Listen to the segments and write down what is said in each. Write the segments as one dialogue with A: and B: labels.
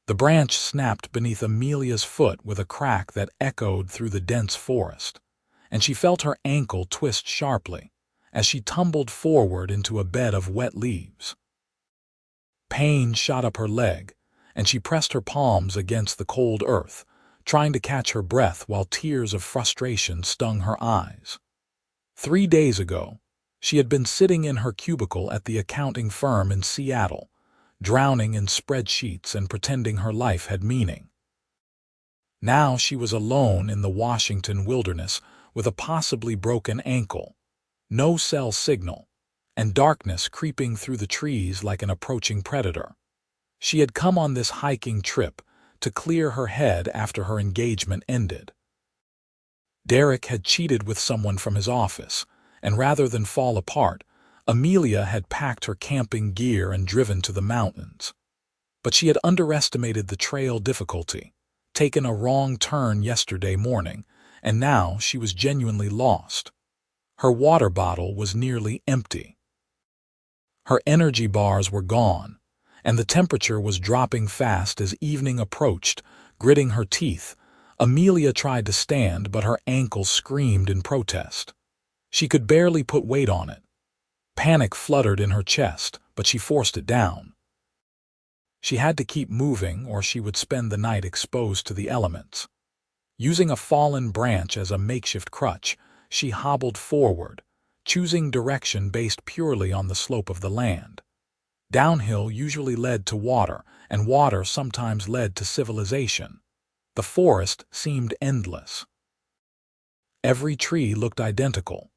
A: The branch snapped beneath Amelia's foot with a crack that echoed through the dense forest, and she felt her ankle twist sharply as she tumbled forward into a bed of wet leaves. Pain shot up her leg, and she pressed her palms against the cold earth, trying to catch her breath while tears of frustration stung her eyes. 3 days ago, she had been sitting in her cubicle at the accounting firm in Seattle, drowning in spreadsheets and pretending her life had meaning. Now she was alone in the Washington wilderness with a possibly broken ankle, no cell signal, and darkness creeping through the trees like an approaching predator. She had come on this hiking trip to clear her head after her engagement ended. Derek had cheated with someone from his office, and rather than fall apart, Amelia had packed her camping gear and driven to the mountains. But she had underestimated the trail difficulty, taken a wrong turn yesterday morning, and now she was genuinely lost. Her water bottle was nearly empty. Her energy bars were gone, and the temperature was dropping fast as evening approached. Gritting her teeth, Amelia tried to stand, but her ankle screamed in protest. She could barely put weight on it. Panic fluttered in her chest, but she forced it down. She had to keep moving or she would spend the night exposed to the elements. Using a fallen branch as a makeshift crutch, she hobbled forward, choosing direction based purely on the slope of the land. Downhill usually led to water, and water sometimes led to civilization. The forest seemed endless. Every tree looked identical.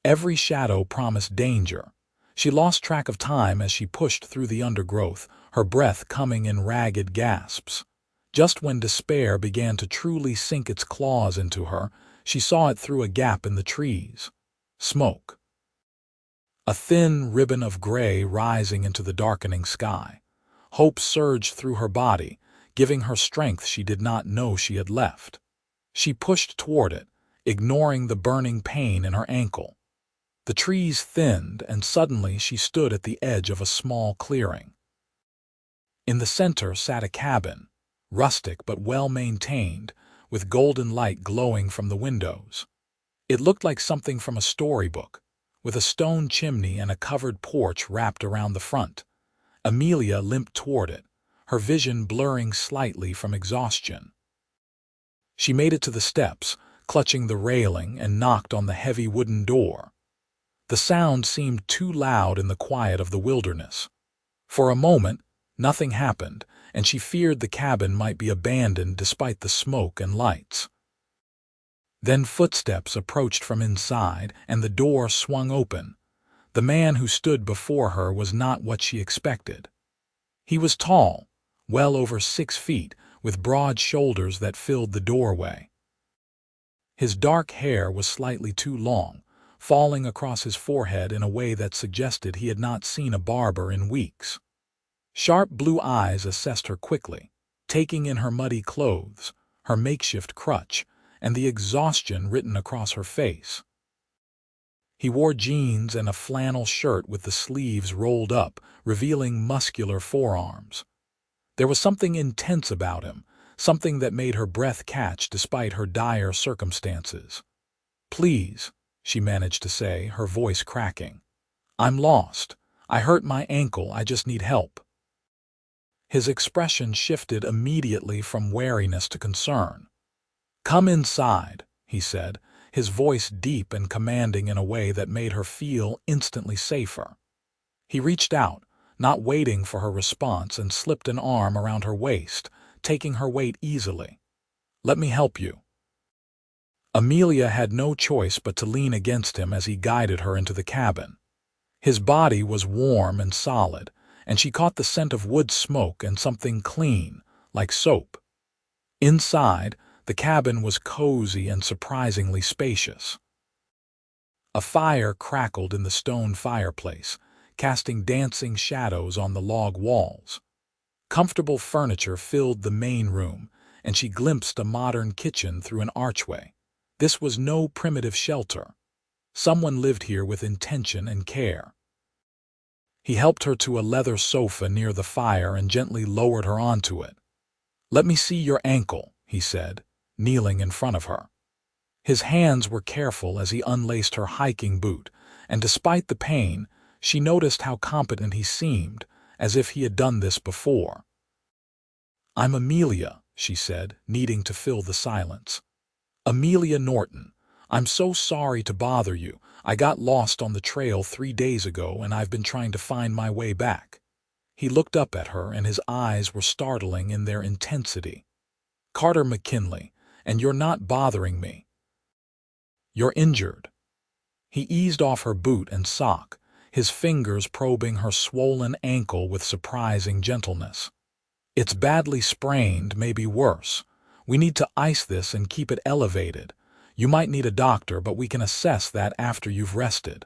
A: Every shadow promised danger. She lost track of time as she pushed through the undergrowth, her breath coming in ragged gasps. Just when despair began to truly sink its claws into her, she saw it through a gap in the trees. Smoke. A thin ribbon of gray rising into the darkening sky. Hope surged through her body, giving her strength she did not know she had left. She pushed toward it, ignoring the burning pain in her ankle. The trees thinned, and suddenly she stood at the edge of a small clearing. In the center sat a cabin, rustic but well-maintained, with golden light glowing from the windows. It looked like something from a storybook, with a stone chimney and a covered porch wrapped around the front. Amelia limped toward it, her vision blurring slightly from exhaustion. She made it to the steps, clutching the railing, and knocked on the heavy wooden door. The sound seemed too loud in the quiet of the wilderness. For a moment, nothing happened, and she feared the cabin might be abandoned despite the smoke and lights. Then footsteps approached from inside, and the door swung open. The man who stood before her was not what she expected. He was tall, well over 6 feet, with broad shoulders that filled the doorway. His dark hair was slightly too long, falling across his forehead in a way that suggested he had not seen a barber in weeks. Sharp blue eyes assessed her quickly, taking in her muddy clothes, her makeshift crutch, and the exhaustion written across her face. He wore jeans and a flannel shirt with the sleeves rolled up, revealing muscular forearms. There was something intense about him, something that made her breath catch despite her dire circumstances. "Please," she managed to say, her voice cracking. "I'm lost. I hurt my ankle. I just need help." His expression shifted immediately from wariness to concern. "Come inside," he said, his voice deep and commanding in a way that made her feel instantly safer. He reached out, not waiting for her response, and slipped an arm around her waist, taking her weight easily. "Let me help you." Amelia had no choice but to lean against him as he guided her into the cabin. His body was warm and solid, and she caught the scent of wood smoke and something clean, like soap. Inside, the cabin was cozy and surprisingly spacious. A fire crackled in the stone fireplace, casting dancing shadows on the log walls. Comfortable furniture filled the main room, and she glimpsed a modern kitchen through an archway. This was no primitive shelter. Someone lived here with intention and care. He helped her to a leather sofa near the fire and gently lowered her onto it. "Let me see your ankle," he said, kneeling in front of her. His hands were careful as he unlaced her hiking boot, and despite the pain, she noticed how competent he seemed, as if he had done this before. "I'm Amelia," she said, needing to fill the silence. "Amelia Norton. I'm so sorry to bother you. I got lost on the trail 3 days ago, and I've been trying to find my way back." He looked up at her, and his eyes were startling in their intensity. "Carter McKinley, and you're not bothering me. You're injured." He eased off her boot and sock, his fingers probing her swollen ankle with surprising gentleness. "It's badly sprained, maybe worse. We need to ice this and keep it elevated. You might need a doctor, but we can assess that after you've rested."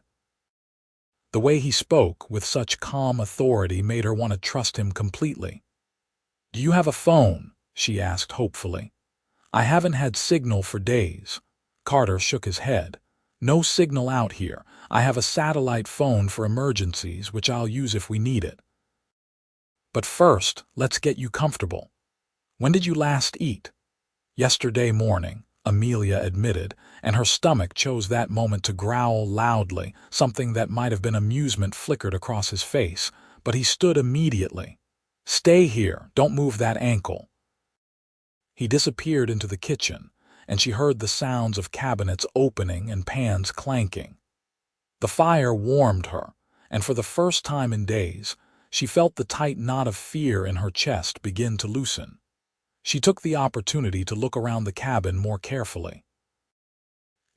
A: The way he spoke with such calm authority made her want to trust him completely. "Do you have a phone?" she asked hopefully. "I haven't had signal for days." Carter shook his head. "No signal out here. I have a satellite phone for emergencies, which I'll use if we need it. But first, let's get you comfortable. When did you last eat?" "Yesterday morning," Amelia admitted, and her stomach chose that moment to growl loudly. Something that might have been amusement flickered across his face, but he stood immediately. "Stay here, don't move that ankle." He disappeared into the kitchen, and she heard the sounds of cabinets opening and pans clanking. The fire warmed her, and for the first time in days, she felt the tight knot of fear in her chest begin to loosen. She took the opportunity to look around the cabin more carefully.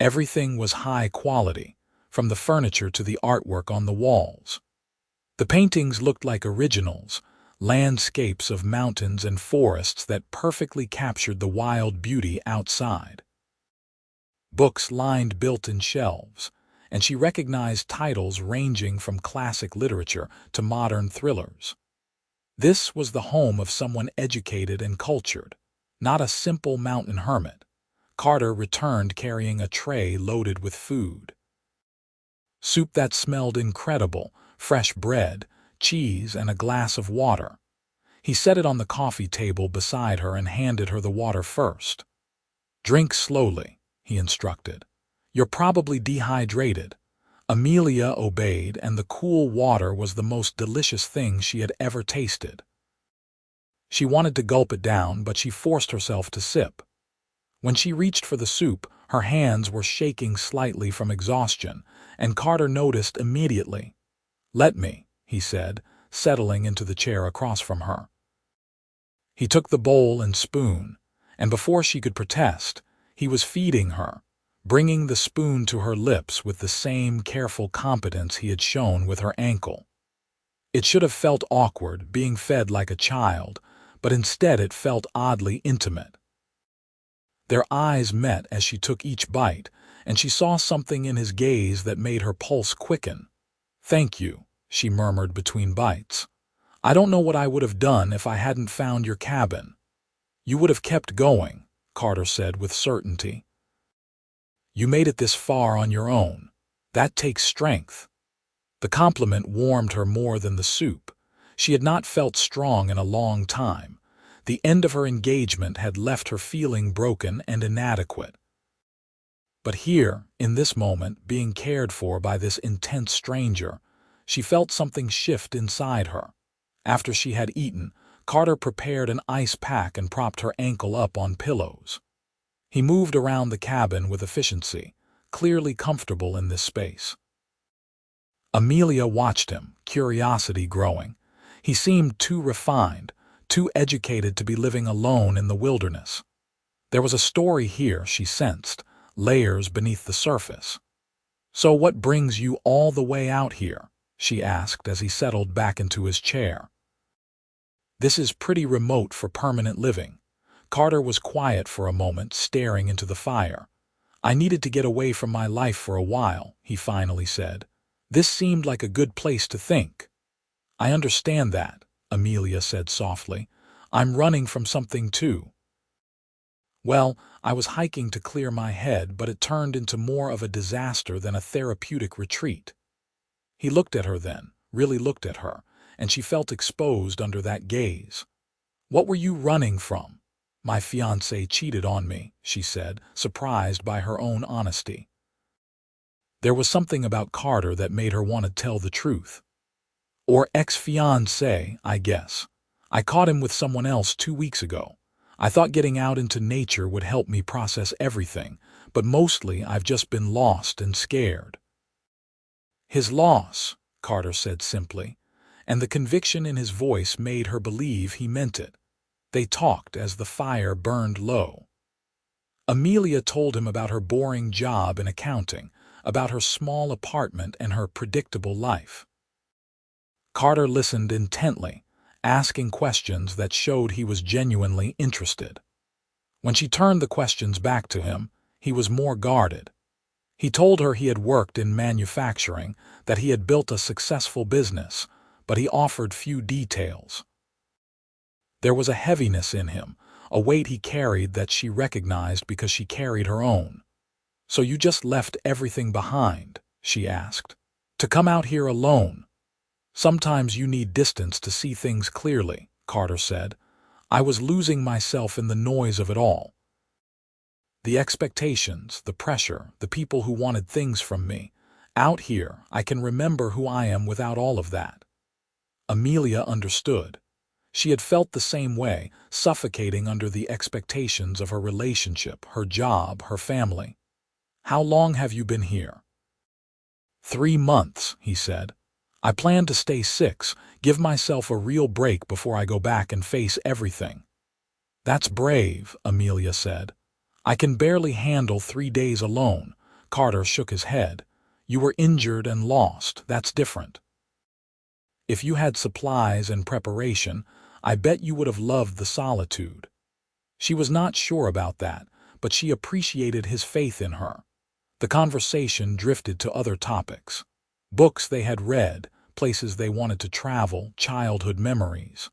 A: Everything was high quality, from the furniture to the artwork on the walls. The paintings looked like originals, landscapes of mountains and forests that perfectly captured the wild beauty outside. Books lined built-in shelves, and she recognized titles ranging from classic literature to modern thrillers. This was the home of someone educated and cultured, not a simple mountain hermit. Carter returned carrying a tray loaded with food. Soup that smelled incredible, fresh bread, cheese, and a glass of water. He set it on the coffee table beside her and handed her the water first. "Drink slowly," he instructed. "You're probably dehydrated." Amelia obeyed, and the cool water was the most delicious thing she had ever tasted. She wanted to gulp it down, but she forced herself to sip. When she reached for the soup, her hands were shaking slightly from exhaustion, and Carter noticed immediately. "Let me," he said, settling into the chair across from her. He took the bowl and spoon, and before she could protest, he was feeding her, bringing the spoon to her lips with the same careful competence he had shown with her ankle. It should have felt awkward, being fed like a child, but instead it felt oddly intimate. Their eyes met as she took each bite, and she saw something in his gaze that made her pulse quicken. "Thank you," she murmured between bites. "I don't know what I would have done if I hadn't found your cabin." "You would have kept going," Carter said with certainty. "You made it this far on your own. That takes strength." The compliment warmed her more than the soup. She had not felt strong in a long time. The end of her engagement had left her feeling broken and inadequate. But here, in this moment, being cared for by this intense stranger, she felt something shift inside her. After she had eaten, Carter prepared an ice pack and propped her ankle up on pillows. He moved around the cabin with efficiency, clearly comfortable in this space. Amelia watched him, curiosity growing. He seemed too refined, too educated to be living alone in the wilderness. There was a story here, she sensed, layers beneath the surface. "So what brings you all the way out here?" she asked as he settled back into his chair. "This is pretty remote for permanent living." Carter was quiet for a moment, staring into the fire. "I needed to get away from my life for a while," he finally said. "This seemed like a good place to think." "I understand that," Amelia said softly. "I'm running from something too." "Well, I was hiking to clear my head, but it turned into more of a disaster than a therapeutic retreat." He looked at her then, really looked at her, and she felt exposed under that gaze. "What were you running from?" My fiancé cheated on me, she said, surprised by her own honesty. There was something about Carter that made her want to tell the truth. Or ex-fiancé, I guess. I caught him with someone else 2 weeks ago. I thought getting out into nature would help me process everything, but mostly I've just been lost and scared. His loss, Carter said simply, and the conviction in his voice made her believe he meant it. They talked as the fire burned low. Amelia told him about her boring job in accounting, about her small apartment and her predictable life. Carter listened intently, asking questions that showed he was genuinely interested. When she turned the questions back to him, he was more guarded. He told her he had worked in manufacturing, that he had built a successful business, but he offered few details. There was a heaviness in him, a weight he carried that she recognized because she carried her own. "So you just left everything behind?" she asked. "To come out here alone?" "Sometimes you need distance to see things clearly," Carter said. "I was losing myself in the noise of it all. The expectations, the pressure, the people who wanted things from me. Out here, I can remember who I am without all of that." Amelia understood. She had felt the same way, suffocating under the expectations of her relationship, her job, her family. "How long have you been here?" 3 months, he said. "I plan to stay 6, give myself a real break before I go back and face everything." "That's brave," Amelia said. "I can barely handle 3 days alone." Carter shook his head. "You were injured and lost. That's different. If you had supplies and preparation, I bet you would have loved the solitude." She was not sure about that, but she appreciated his faith in her. The conversation drifted to other topics. Books they had read, places they wanted to travel, childhood memories.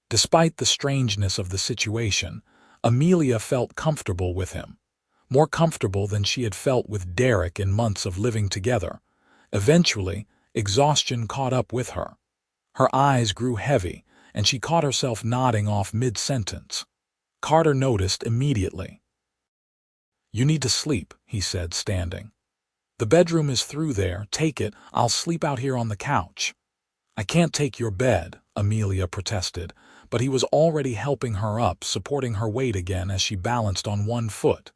A: Despite the strangeness of the situation, Amelia felt comfortable with him. More comfortable than she had felt with Derek in months of living together. Eventually, exhaustion caught up with her. Her eyes grew heavy, and she caught herself nodding off mid-sentence. Carter noticed immediately. "You need to sleep," he said, standing. "The bedroom is through there. Take it. I'll sleep out here on the couch." "I can't take your bed," Amelia protested, but he was already helping her up, supporting her weight again as she balanced on one foot.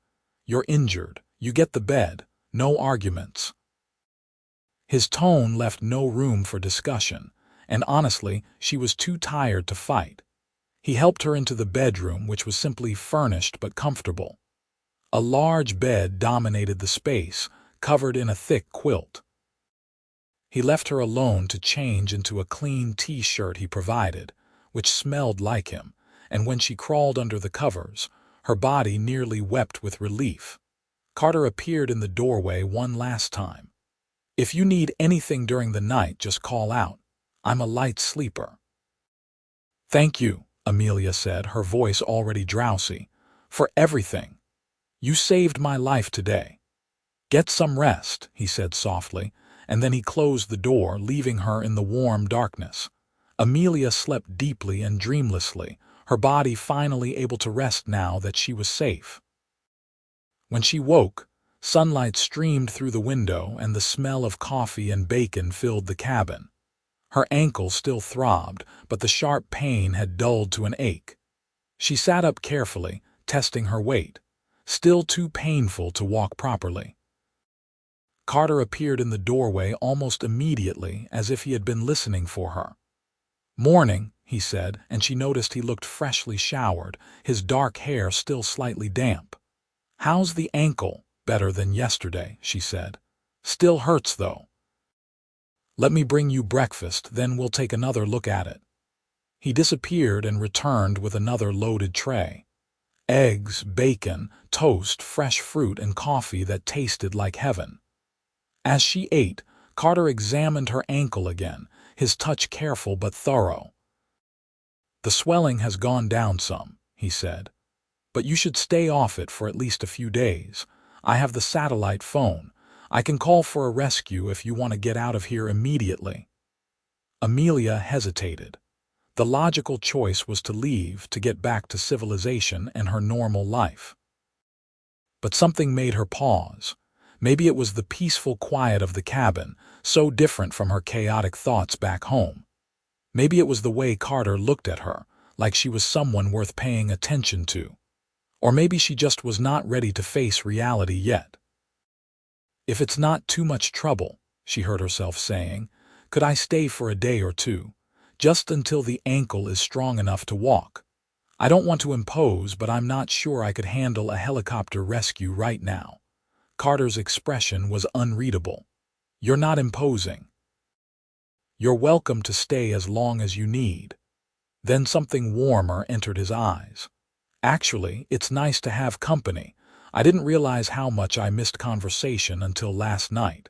A: "You're injured. You get the bed. No arguments." His tone left no room for discussion, and honestly, she was too tired to fight. He helped her into the bedroom, which was simply furnished but comfortable. A large bed dominated the space, covered in a thick quilt. He left her alone to change into a clean t-shirt he provided, which smelled like him, and when she crawled under the covers, her body nearly wept with relief. Carter appeared in the doorway one last time. "If you need anything during the night, just call out. I'm a light sleeper." "Thank you," Amelia said, her voice already drowsy, "for everything. You saved my life today." "Get some rest," he said softly, and then he closed the door, leaving her in the warm darkness. Amelia slept deeply and dreamlessly, her body finally able to rest now that she was safe. When she woke, sunlight streamed through the window and the smell of coffee and bacon filled the cabin. Her ankle still throbbed, but the sharp pain had dulled to an ache. She sat up carefully, testing her weight. Still too painful to walk properly. Carter appeared in the doorway almost immediately, as if he had been listening for her. "Morning," he said, and she noticed he looked freshly showered, his dark hair still slightly damp. "How's the ankle?" "Better than yesterday," she said. "Still hurts, though." "Let me bring you breakfast, then we'll take another look at it." He disappeared and returned with another loaded tray. Eggs, bacon, toast, fresh fruit, and coffee that tasted like heaven. As she ate, Carter examined her ankle again, his touch careful but thorough. "The swelling has gone down some," he said. "But you should stay off it for at least a few days. I have the satellite phone. I can call for a rescue if you want to get out of here immediately." Amelia hesitated. The logical choice was to leave to get back to civilization and her normal life. But something made her pause. Maybe it was the peaceful quiet of the cabin, so different from her chaotic thoughts back home. Maybe it was the way Carter looked at her, like she was someone worth paying attention to. Or maybe she just was not ready to face reality yet. "If it's not too much trouble," she heard herself saying, "could I stay for a day or two, just until the ankle is strong enough to walk? I don't want to impose, but I'm not sure I could handle a helicopter rescue right now." Carter's expression was unreadable. "You're not imposing. You're welcome to stay as long as you need." Then something warmer entered his eyes. "Actually, it's nice to have company. I didn't realize how much I missed conversation until last night."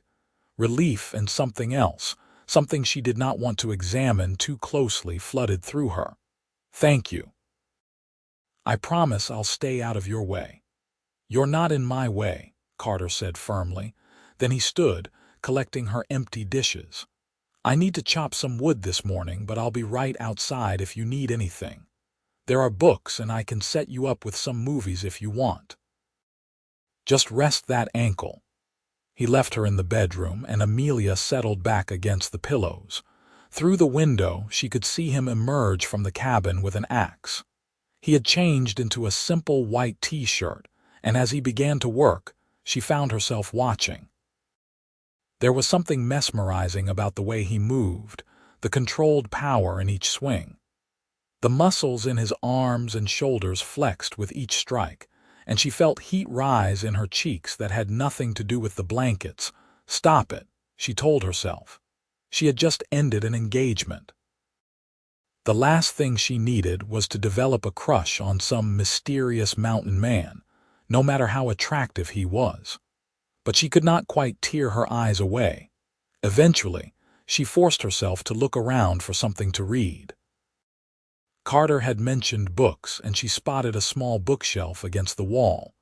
A: Relief and something else, something she did not want to examine too closely, flooded through her. "Thank you. I promise I'll stay out of your way." "You're not in my way," Carter said firmly. Then he stood, collecting her empty dishes. "I need to chop some wood this morning, but I'll be right outside if you need anything. There are books, and I can set you up with some movies if you want. Just rest that ankle." He left her in the bedroom, and Amelia settled back against the pillows. Through the window, she could see him emerge from the cabin with an axe. He had changed into a simple white t-shirt, and as he began to work, she found herself watching. There was something mesmerizing about the way he moved, the controlled power in each swing. The muscles in his arms and shoulders flexed with each strike, and she felt heat rise in her cheeks that had nothing to do with the blankets. "Stop it," she told herself. She had just ended an engagement. The last thing she needed was to develop a crush on some mysterious mountain man, no matter how attractive he was. But she could not quite tear her eyes away. Eventually, she forced herself to look around for something to read. Carter had mentioned books, and she spotted a small bookshelf against the wall.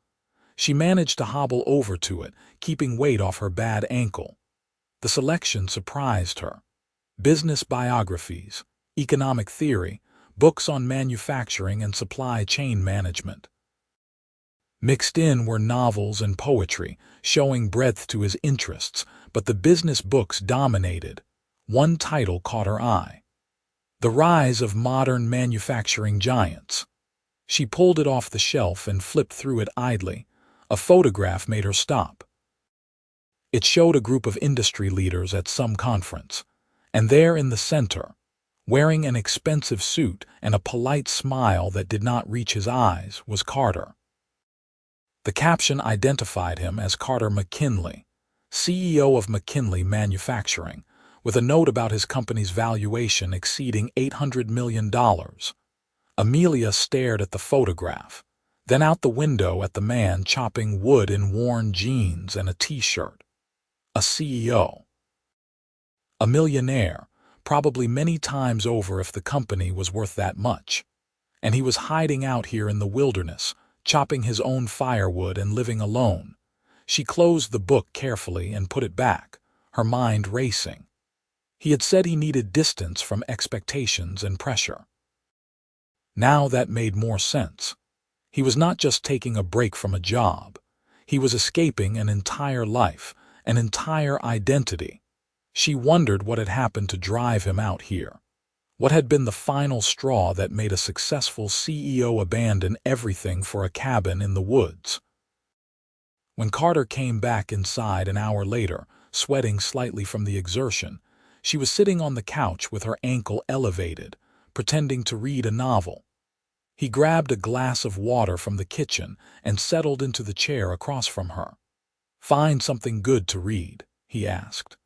A: She managed to hobble over to it, keeping weight off her bad ankle. The selection surprised her. Business biographies, economic theory, books on manufacturing and supply chain management. Mixed in were novels and poetry, showing breadth to his interests, but the business books dominated. One title caught her eye: "The Rise of Modern Manufacturing Giants." She pulled it off the shelf and flipped through it idly. A photograph made her stop. It showed a group of industry leaders at some conference, and there in the center, wearing an expensive suit and a polite smile that did not reach his eyes, was Carter. The caption identified him as Carter McKinley, CEO of McKinley Manufacturing, with a note about his company's valuation exceeding $800 million. Amelia stared at the photograph, then out the window at the man chopping wood in worn jeans and a t-shirt. A CEO. A millionaire, probably many times over if the company was worth that much. And he was hiding out here in the wilderness, chopping his own firewood and living alone. She closed the book carefully and put it back, her mind racing. He had said he needed distance from expectations and pressure. Now that made more sense. He was not just taking a break from a job. He was escaping an entire life, an entire identity. She wondered what had happened to drive him out here. What had been the final straw that made a successful CEO abandon everything for a cabin in the woods? When Carter came back inside an hour later, sweating slightly from the exertion, she was sitting on the couch with her ankle elevated, pretending to read a novel. He grabbed a glass of water from the kitchen and settled into the chair across from her. "Find something good to read," he asked.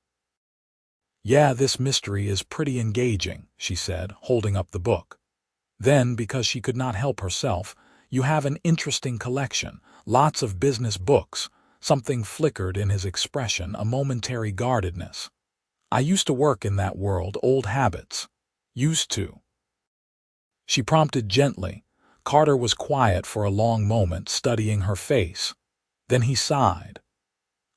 A: "Yeah, this mystery is pretty engaging," she said, holding up the book. Then, because she could not help herself, "You have an interesting collection, lots of business books." Something flickered in his expression, a momentary guardedness. "I used to work in that world, old habits." "Used to?" She prompted gently. Carter was quiet for a long moment, studying her face. Then he sighed.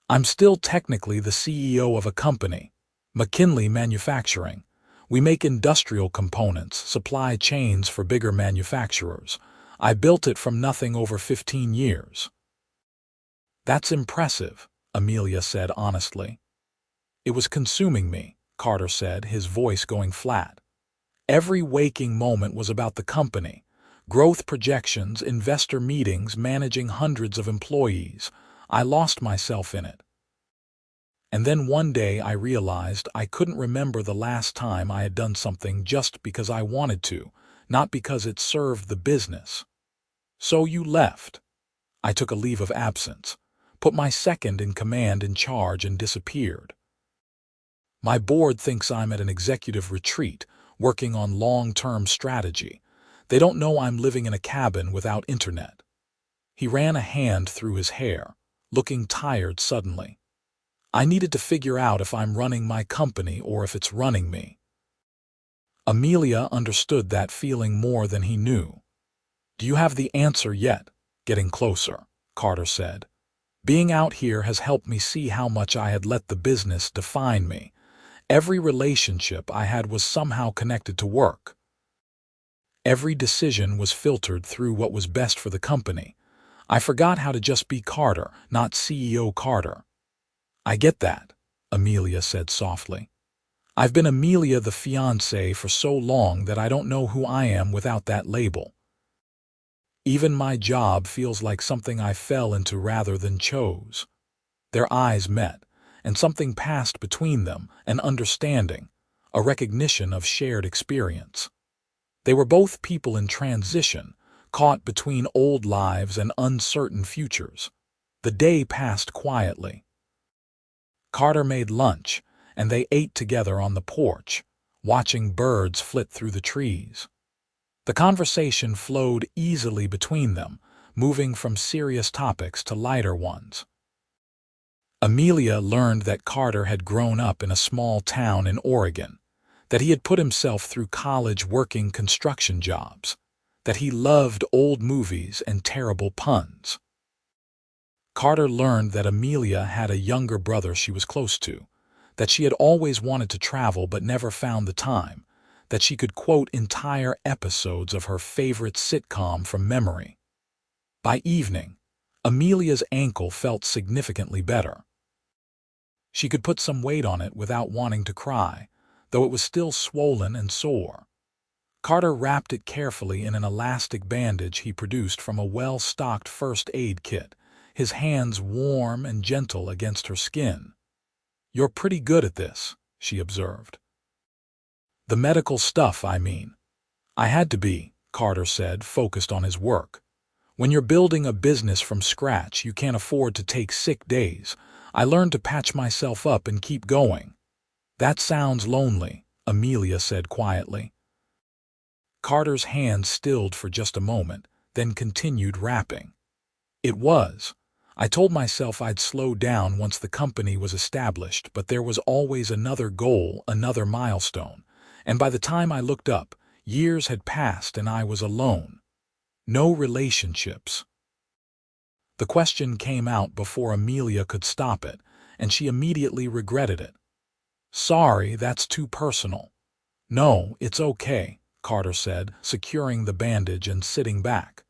A: "I'm still technically the CEO of a company, McKinley Manufacturing. We make industrial components, supply chains for bigger manufacturers. I built it from nothing over 15 years. That's impressive, Amelia said honestly. It was consuming me, Carter said, his voice going flat. Every waking moment was about the company. Growth projections, investor meetings, managing hundreds of employees. I lost myself in it. And then one day I realized I couldn't remember the last time I had done something just because I wanted to, not because it served the business. So you left. I took a leave of absence, put my second in command in charge and disappeared. My board thinks I'm at an executive retreat, working on long-term strategy. They don't know I'm living in a cabin without internet. He ran a hand through his hair, looking tired suddenly. I needed to figure out if I'm running my company or if it's running me. Amelia understood that feeling more than he knew. Do you have the answer yet? Getting closer, Carter said. Being out here has helped me see how much I had let the business define me. Every relationship I had was somehow connected to work. Every decision was filtered through what was best for the company. I forgot how to just be Carter, not CEO Carter. I get that, Amelia said softly. I've been Amelia the fiancée for so long that I don't know who I am without that label. Even my job feels like something I fell into rather than chose. Their eyes met, and something passed between them, an understanding, a recognition of shared experience. They were both people in transition, caught between old lives and uncertain futures. The day passed quietly. Carter made lunch, and they ate together on the porch, watching birds flit through the trees. The conversation flowed easily between them, moving from serious topics to lighter ones. Amelia learned that Carter had grown up in a small town in Oregon, that he had put himself through college working construction jobs, that he loved old movies and terrible puns. Carter learned that Amelia had a younger brother she was close to, that she had always wanted to travel but never found the time, that she could quote entire episodes of her favorite sitcom from memory. By evening, Amelia's ankle felt significantly better. She could put some weight on it without wanting to cry, though it was still swollen and sore. Carter wrapped it carefully in an elastic bandage he produced from a well-stocked first aid kit, his hands warm and gentle against her skin. "You're pretty good at this," she observed. "The medical stuff, I mean." "I had to be," Carter said, focused on his work. "When you're building a business from scratch, you can't afford to take sick days. I learned to patch myself up and keep going." "That sounds lonely," Amelia said quietly. Carter's hand stilled for just a moment, then continued rapping. "It was. I told myself I'd slow down once the company was established, but there was always another goal, another milestone. And by the time I looked up, years had passed and I was alone. No relationships." The question came out before Amelia could stop it, and she immediately regretted it. "Sorry, that's too personal." "No, it's okay," Carter said, securing the bandage and sitting back.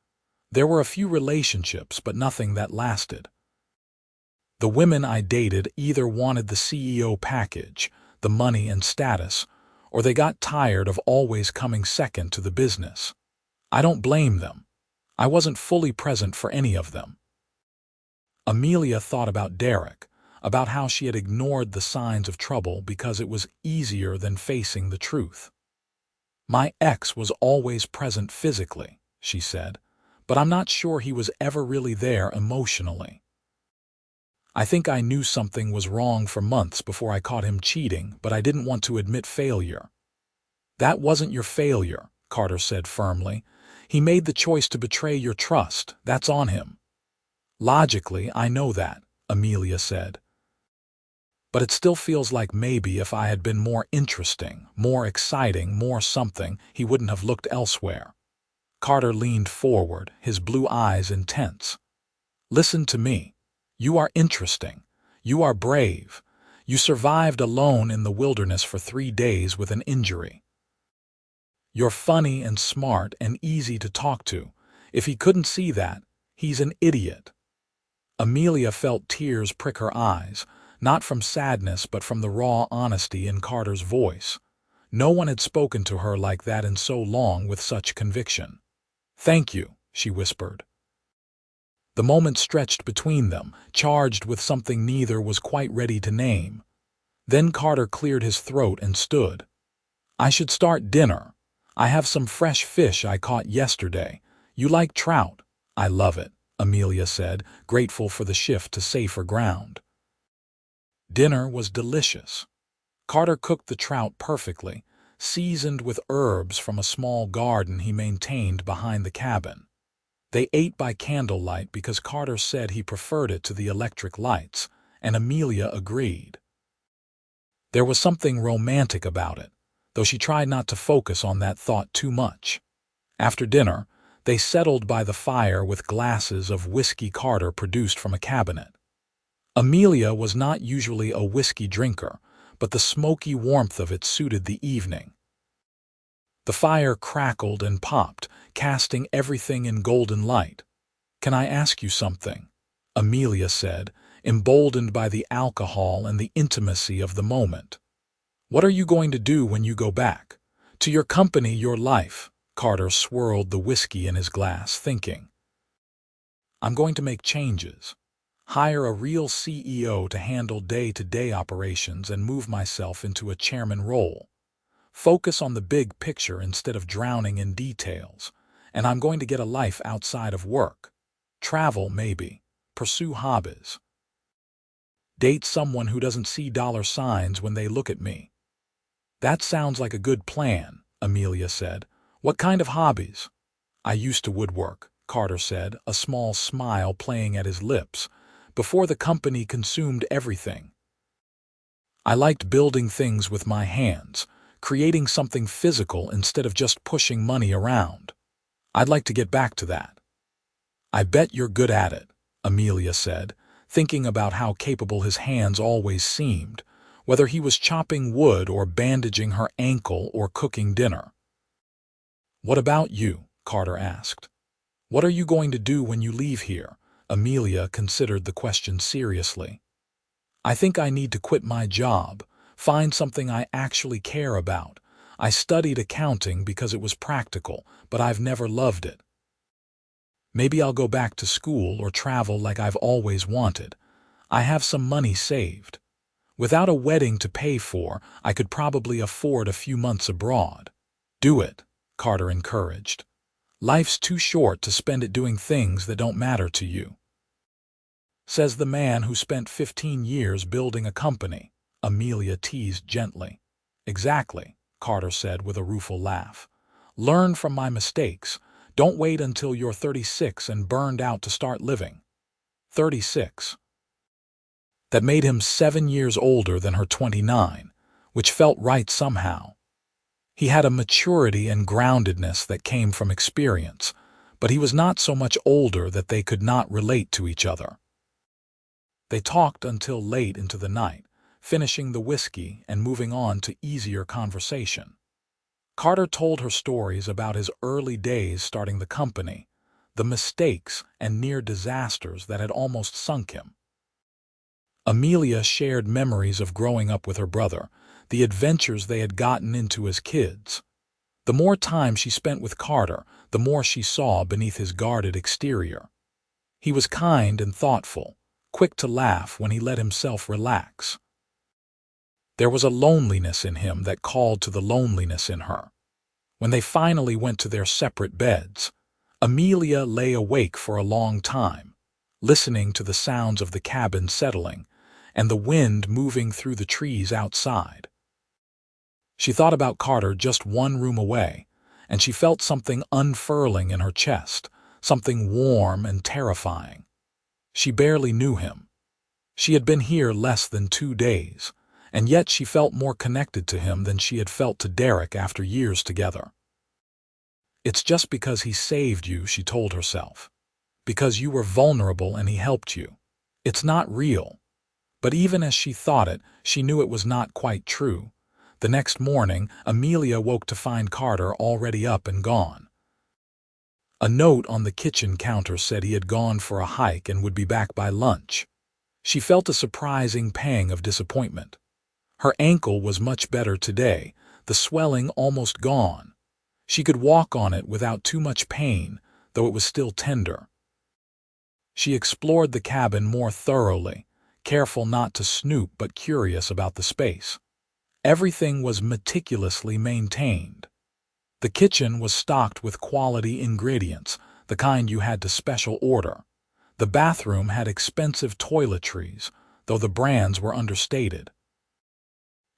A: "There were a few relationships, but nothing that lasted. The women I dated either wanted the CEO package, the money and status, or they got tired of always coming second to the business. I don't blame them. I wasn't fully present for any of them." Amelia thought about Derek, about how she had ignored the signs of trouble because it was easier than facing the truth. "My ex was always present physically," she said, "but I'm not sure he was ever really there emotionally. I think I knew something was wrong for months before I caught him cheating, but I didn't want to admit failure." "That wasn't your failure," Carter said firmly. "He made the choice to betray your trust. That's on him." "Logically, I know that," Amelia said. "But it still feels like maybe if I had been more interesting, more exciting, more something, he wouldn't have looked elsewhere." Carter leaned forward, his blue eyes intense. "Listen to me. You are interesting. You are brave. You survived alone in the wilderness for 3 days with an injury. You're funny and smart and easy to talk to. If he couldn't see that, he's an idiot." Amelia felt tears prick her eyes, not from sadness but from the raw honesty in Carter's voice. No one had spoken to her like that in so long with such conviction. "Thank you," she whispered. The moment stretched between them, charged with something neither was quite ready to name. Then Carter cleared his throat and stood. "I should start dinner. I have some fresh fish I caught yesterday. You like trout?" "I love it," Amelia said, grateful for the shift to safer ground. Dinner was delicious. Carter cooked the trout perfectly, seasoned with herbs from a small garden he maintained behind the cabin. They ate by candlelight because Carter said he preferred it to the electric lights, and Amelia agreed. There was something romantic about it, though she tried not to focus on that thought too much. After dinner, they settled by the fire with glasses of whiskey Carter produced from a cabinet. Amelia was not usually a whiskey drinker, but the smoky warmth of it suited the evening. The fire crackled and popped, casting everything in golden light. "Can I ask you something?" Amelia said, emboldened by the alcohol and the intimacy of the moment. "What are you going to do when you go back? To your company, your life?" Carter swirled the whiskey in his glass, thinking. "I'm going to make changes. Hire a real CEO to handle day-to-day operations and move myself into a chairman role. Focus on the big picture instead of drowning in details. And I'm going to get a life outside of work. Travel, maybe. Pursue hobbies. Date someone who doesn't see dollar signs when they look at me." "That sounds like a good plan," Amelia said. "What kind of hobbies?" "I used to woodwork," Carter said, a small smile playing at his lips, "before the company consumed everything. I liked building things with my hands, creating something physical instead of just pushing money around. I'd like to get back to that." "I bet you're good at it," Amelia said, thinking about how capable his hands always seemed, whether he was chopping wood or bandaging her ankle or cooking dinner. "What about you?" Carter asked. "What are you going to do when you leave here?" Amelia considered the question seriously. "I think I need to quit my job, find something I actually care about. I studied accounting because it was practical, but I've never loved it. Maybe I'll go back to school or travel like I've always wanted. I have some money saved. Without a wedding to pay for, I could probably afford a few months abroad." "Do it," Carter encouraged. "Life's too short to spend it doing things that don't matter to you." "Says the man who spent 15 years building a company," Amelia teased gently. "Exactly," Carter said with a rueful laugh. "Learn from my mistakes. Don't wait until you're 36 and burned out to start living." 36. That made him 7 years older than her 29, which felt right somehow. He had a maturity and groundedness that came from experience, but he was not so much older that they could not relate to each other. They talked until late into the night, finishing the whiskey and moving on to easier conversation. Carter told her stories about his early days starting the company, the mistakes and near disasters that had almost sunk him. Amelia shared memories of growing up with her brother, the adventures they had gotten into as kids. The more time she spent with Carter, the more she saw beneath his guarded exterior. He was kind and thoughtful, quick to laugh when he let himself relax. There was a loneliness in him that called to the loneliness in her. When they finally went to their separate beds, Amelia lay awake for a long time, listening to the sounds of the cabin settling and the wind moving through the trees outside. She thought about Carter just one room away, and she felt something unfurling in her chest, something warm and terrifying. She barely knew him. She had been here less than 2 days, and yet she felt more connected to him than she had felt to Derek after years together. "It's just because he saved you," she told herself. "Because you were vulnerable and he helped you. It's not real. But even as she thought it, she knew it was not quite true. The next morning, Amelia woke to find Carter already up and gone. A note on the kitchen counter said he had gone for a hike and would be back by lunch. She felt a surprising pang of disappointment. Her ankle was much better today, the swelling almost gone. She could walk on it without too much pain, though it was still tender. She explored the cabin more thoroughly, careful not to snoop but curious about the space. Everything was meticulously maintained. The kitchen was stocked with quality ingredients, the kind you had to special order. The bathroom had expensive toiletries, though the brands were understated.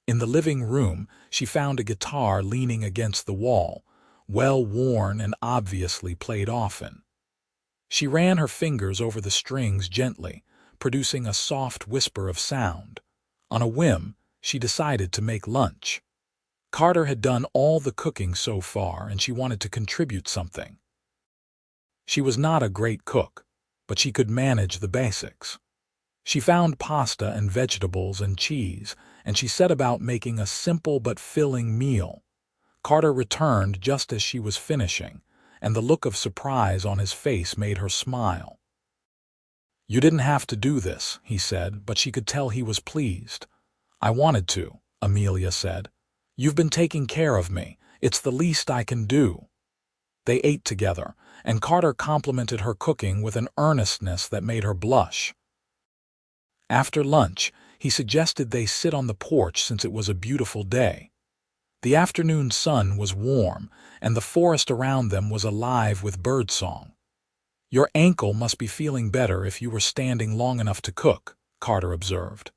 A: In the living room, she found a guitar leaning against the wall, well worn and obviously played often. She ran her fingers over the strings gently, producing a soft whisper of sound. On a whim, she decided to make lunch. Carter had done all the cooking so far, and she wanted to contribute something. She was not a great cook, but she could manage the basics. She found pasta and vegetables and cheese, and she set about making a simple but filling meal. Carter returned just as she was finishing, and the look of surprise on his face made her smile. "You didn't have to do this," he said, but she could tell he was pleased. "I wanted to," Amelia said. "You've been taking care of me. It's the least I can do." They ate together, and Carter complimented her cooking with an earnestness that made her blush. After lunch, he suggested they sit on the porch since it was a beautiful day. The afternoon sun was warm, and the forest around them was alive with birdsong. "Your ankle must be feeling better if you were standing long enough to cook," Carter observed.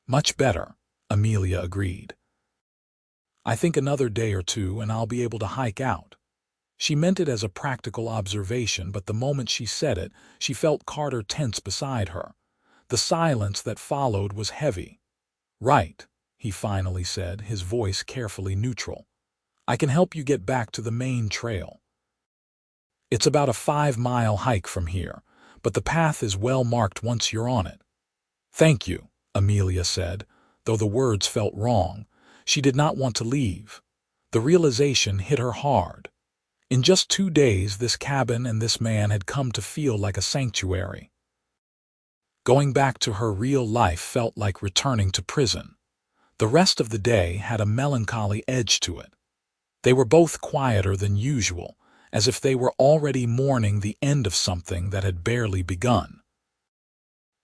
A: "Much better," Amelia agreed. "I think another day or two and I'll be able to hike out." She meant it as a practical observation, but the moment she said it, she felt Carter tense beside her. The silence that followed was heavy. "Right," he finally said, his voice carefully neutral. "I can help you get back to the main trail. It's about a 5-mile hike from here, but the path is well marked once you're on it." "Thank you," Amelia said, though the words felt wrong. She did not want to leave. The realization hit her hard. In just 2 days, this cabin and this man had come to feel like a sanctuary. Going back to her real life felt like returning to prison. The rest of the day had a melancholy edge to it. They were both quieter than usual, as if they were already mourning the end of something that had barely begun.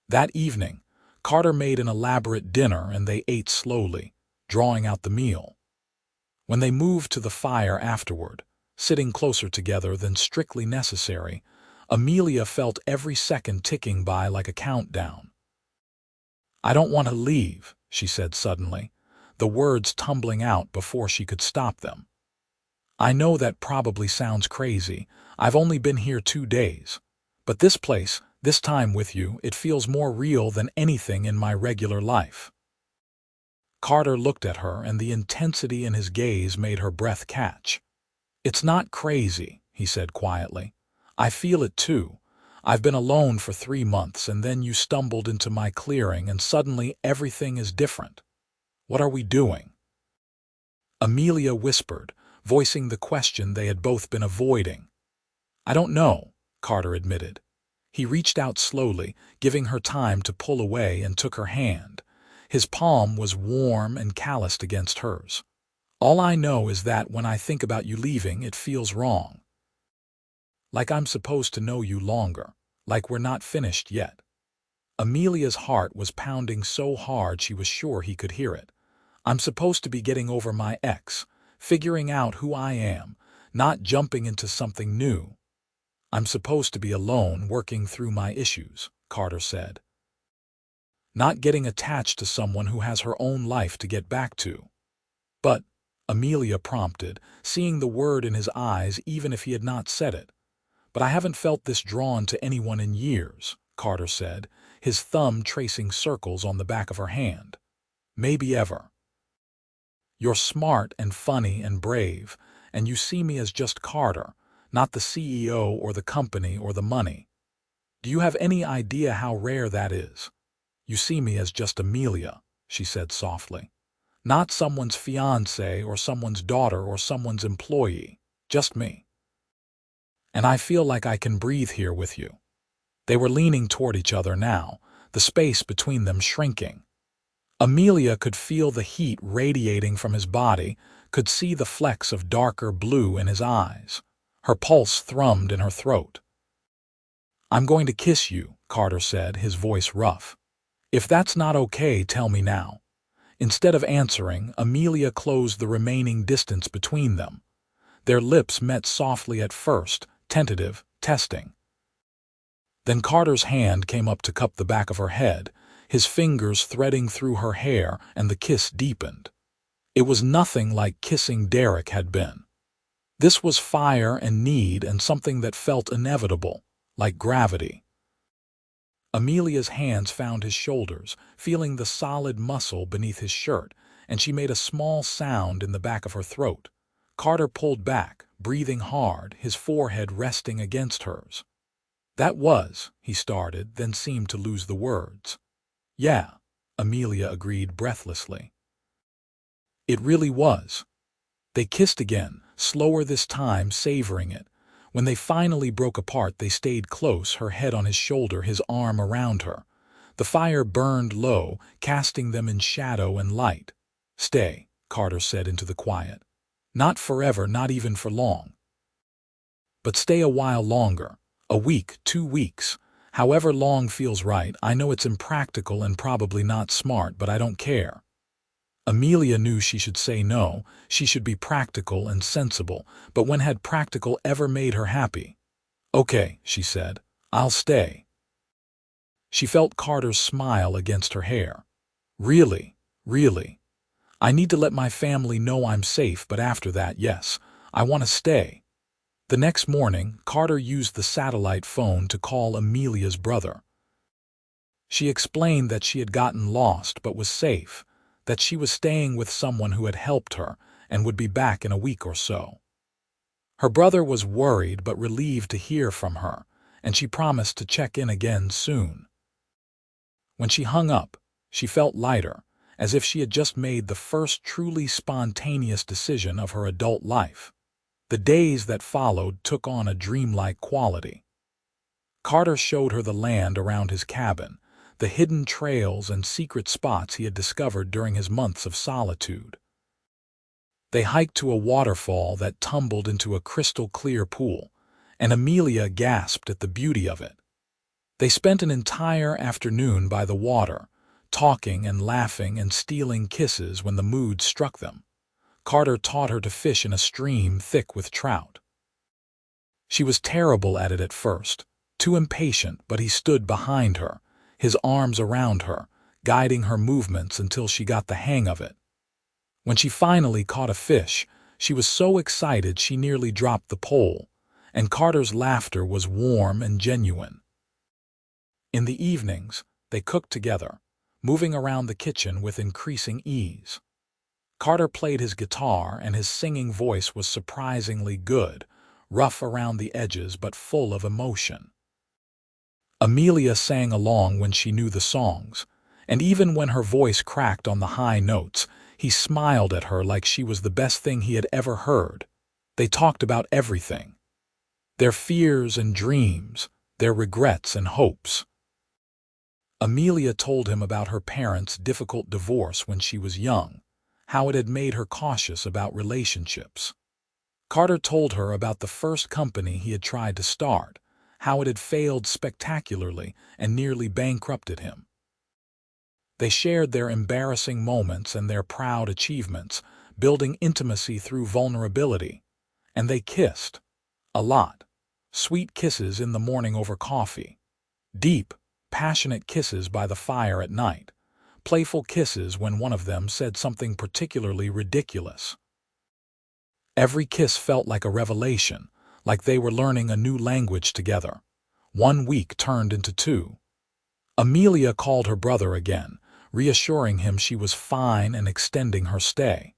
A: That evening, Carter made an elaborate dinner and they ate slowly, drawing out the meal. When they moved to the fire afterward, sitting closer together than strictly necessary, Amelia felt every second ticking by like a countdown. "I don't want to leave," she said suddenly, the words tumbling out before she could stop them. "I know that probably sounds crazy. I've only been here 2 days. But this place, this time with you, it feels more real than anything in my regular life." Carter looked at her, and the intensity in his gaze made her breath catch. "It's not crazy," he said quietly. "I feel it too. I've been alone for 3 months, and then you stumbled into my clearing, and suddenly everything is different. What are we doing?" Amelia whispered, voicing the question they had both been avoiding. "I don't know," Carter admitted. He reached out slowly, giving her time to pull away, and took her hand. His palm was warm and calloused against hers. "All I know is that when I think about you leaving, it feels wrong. Like I'm supposed to know you longer, like we're not finished yet." Amelia's heart was pounding so hard she was sure he could hear it. "I'm supposed to be getting over my ex, figuring out who I am, not jumping into something new. I'm supposed to be alone, working through my issues," Carter said. "Not getting attached to someone who has her own life to get back to." "But," Amelia prompted, seeing the word in his eyes even if he had not said it. "But I haven't felt this drawn to anyone in years," Carter said, his thumb tracing circles on the back of her hand. "Maybe ever. You're smart and funny and brave, and you see me as just Carter, not the CEO or the company or the money. Do you have any idea how rare that is? You see me as just Amelia, she said softly. Not someone's fiancé or someone's daughter or someone's employee, just me. And I feel like I can breathe here with you. They were leaning toward each other now, the space between them shrinking. Amelia could feel the heat radiating from his body, could see the flecks of darker blue in his eyes. Her pulse thrummed in her throat. I'm going to kiss you, Carter said, his voice rough. If that's not okay, tell me now. Instead of answering, Amelia closed the remaining distance between them. Their lips met softly at first, tentative, testing. Then Carter's hand came up to cup the back of her head, his fingers threading through her hair, and the kiss deepened. It was nothing like kissing Derek had been. This was fire and need and something that felt inevitable, like gravity. Amelia's hands found his shoulders, feeling the solid muscle beneath his shirt, and she made a small sound in the back of her throat. Carter pulled back, breathing hard, his forehead resting against hers. That was, he started, then seemed to lose the words. Yeah, Amelia agreed breathlessly. It really was. They kissed again, slower this time, savoring it. When they finally broke apart, they stayed close, her head on his shoulder, his arm around her. The fire burned low, casting them in shadow and light. Stay, Carter said into the quiet. Not forever, not even for long. But stay a while longer. A week, 2 weeks. However long feels right. I know it's impractical and probably not smart, but I don't care. Amelia knew she should say no, she should be practical and sensible, but when had practical ever made her happy? Okay, she said, I'll stay. She felt Carter's smile against her hair. Really, really. I need to let my family know I'm safe, but after that, yes, I want to stay. The next morning, Carter used the satellite phone to call Amelia's brother. She explained that she had gotten lost but was safe, that she was staying with someone who had helped her and would be back in a week or so. Her brother was worried but relieved to hear from her, and she promised to check in again soon. When she hung up, she felt lighter, as if she had just made the first truly spontaneous decision of her adult life. The days that followed took on a dreamlike quality. Carter showed her the land around his cabin, the hidden trails and secret spots he had discovered during his months of solitude. They hiked to a waterfall that tumbled into a crystal-clear pool, and Amelia gasped at the beauty of it. They spent an entire afternoon by the water, talking and laughing and stealing kisses when the mood struck them. Carter taught her to fish in a stream thick with trout. She was terrible at it at first, too impatient, but he stood behind her, his arms around her, guiding her movements until she got the hang of it. When she finally caught a fish, she was so excited she nearly dropped the pole, and Carter's laughter was warm and genuine. In the evenings, they cooked together, moving around the kitchen with increasing ease. Carter played his guitar, and his singing voice was surprisingly good, rough around the edges but full of emotion. Amelia sang along when she knew the songs, and even when her voice cracked on the high notes, he smiled at her like she was the best thing he had ever heard. They talked about everything. Their fears and dreams, their regrets and hopes. Amelia told him about her parents' difficult divorce when she was young, how it had made her cautious about relationships. Carter told her about the first company he had tried to start, how it had failed spectacularly and nearly bankrupted him. They shared their embarrassing moments and their proud achievements, building intimacy through vulnerability. And they kissed. A lot. Sweet kisses in the morning over coffee. Deep, passionate kisses by the fire at night. Playful kisses when one of them said something particularly ridiculous. Every kiss felt like a revelation, like they were learning a new language together. 1 week turned into 2. Amelia called her brother again, reassuring him she was fine and extending her stay.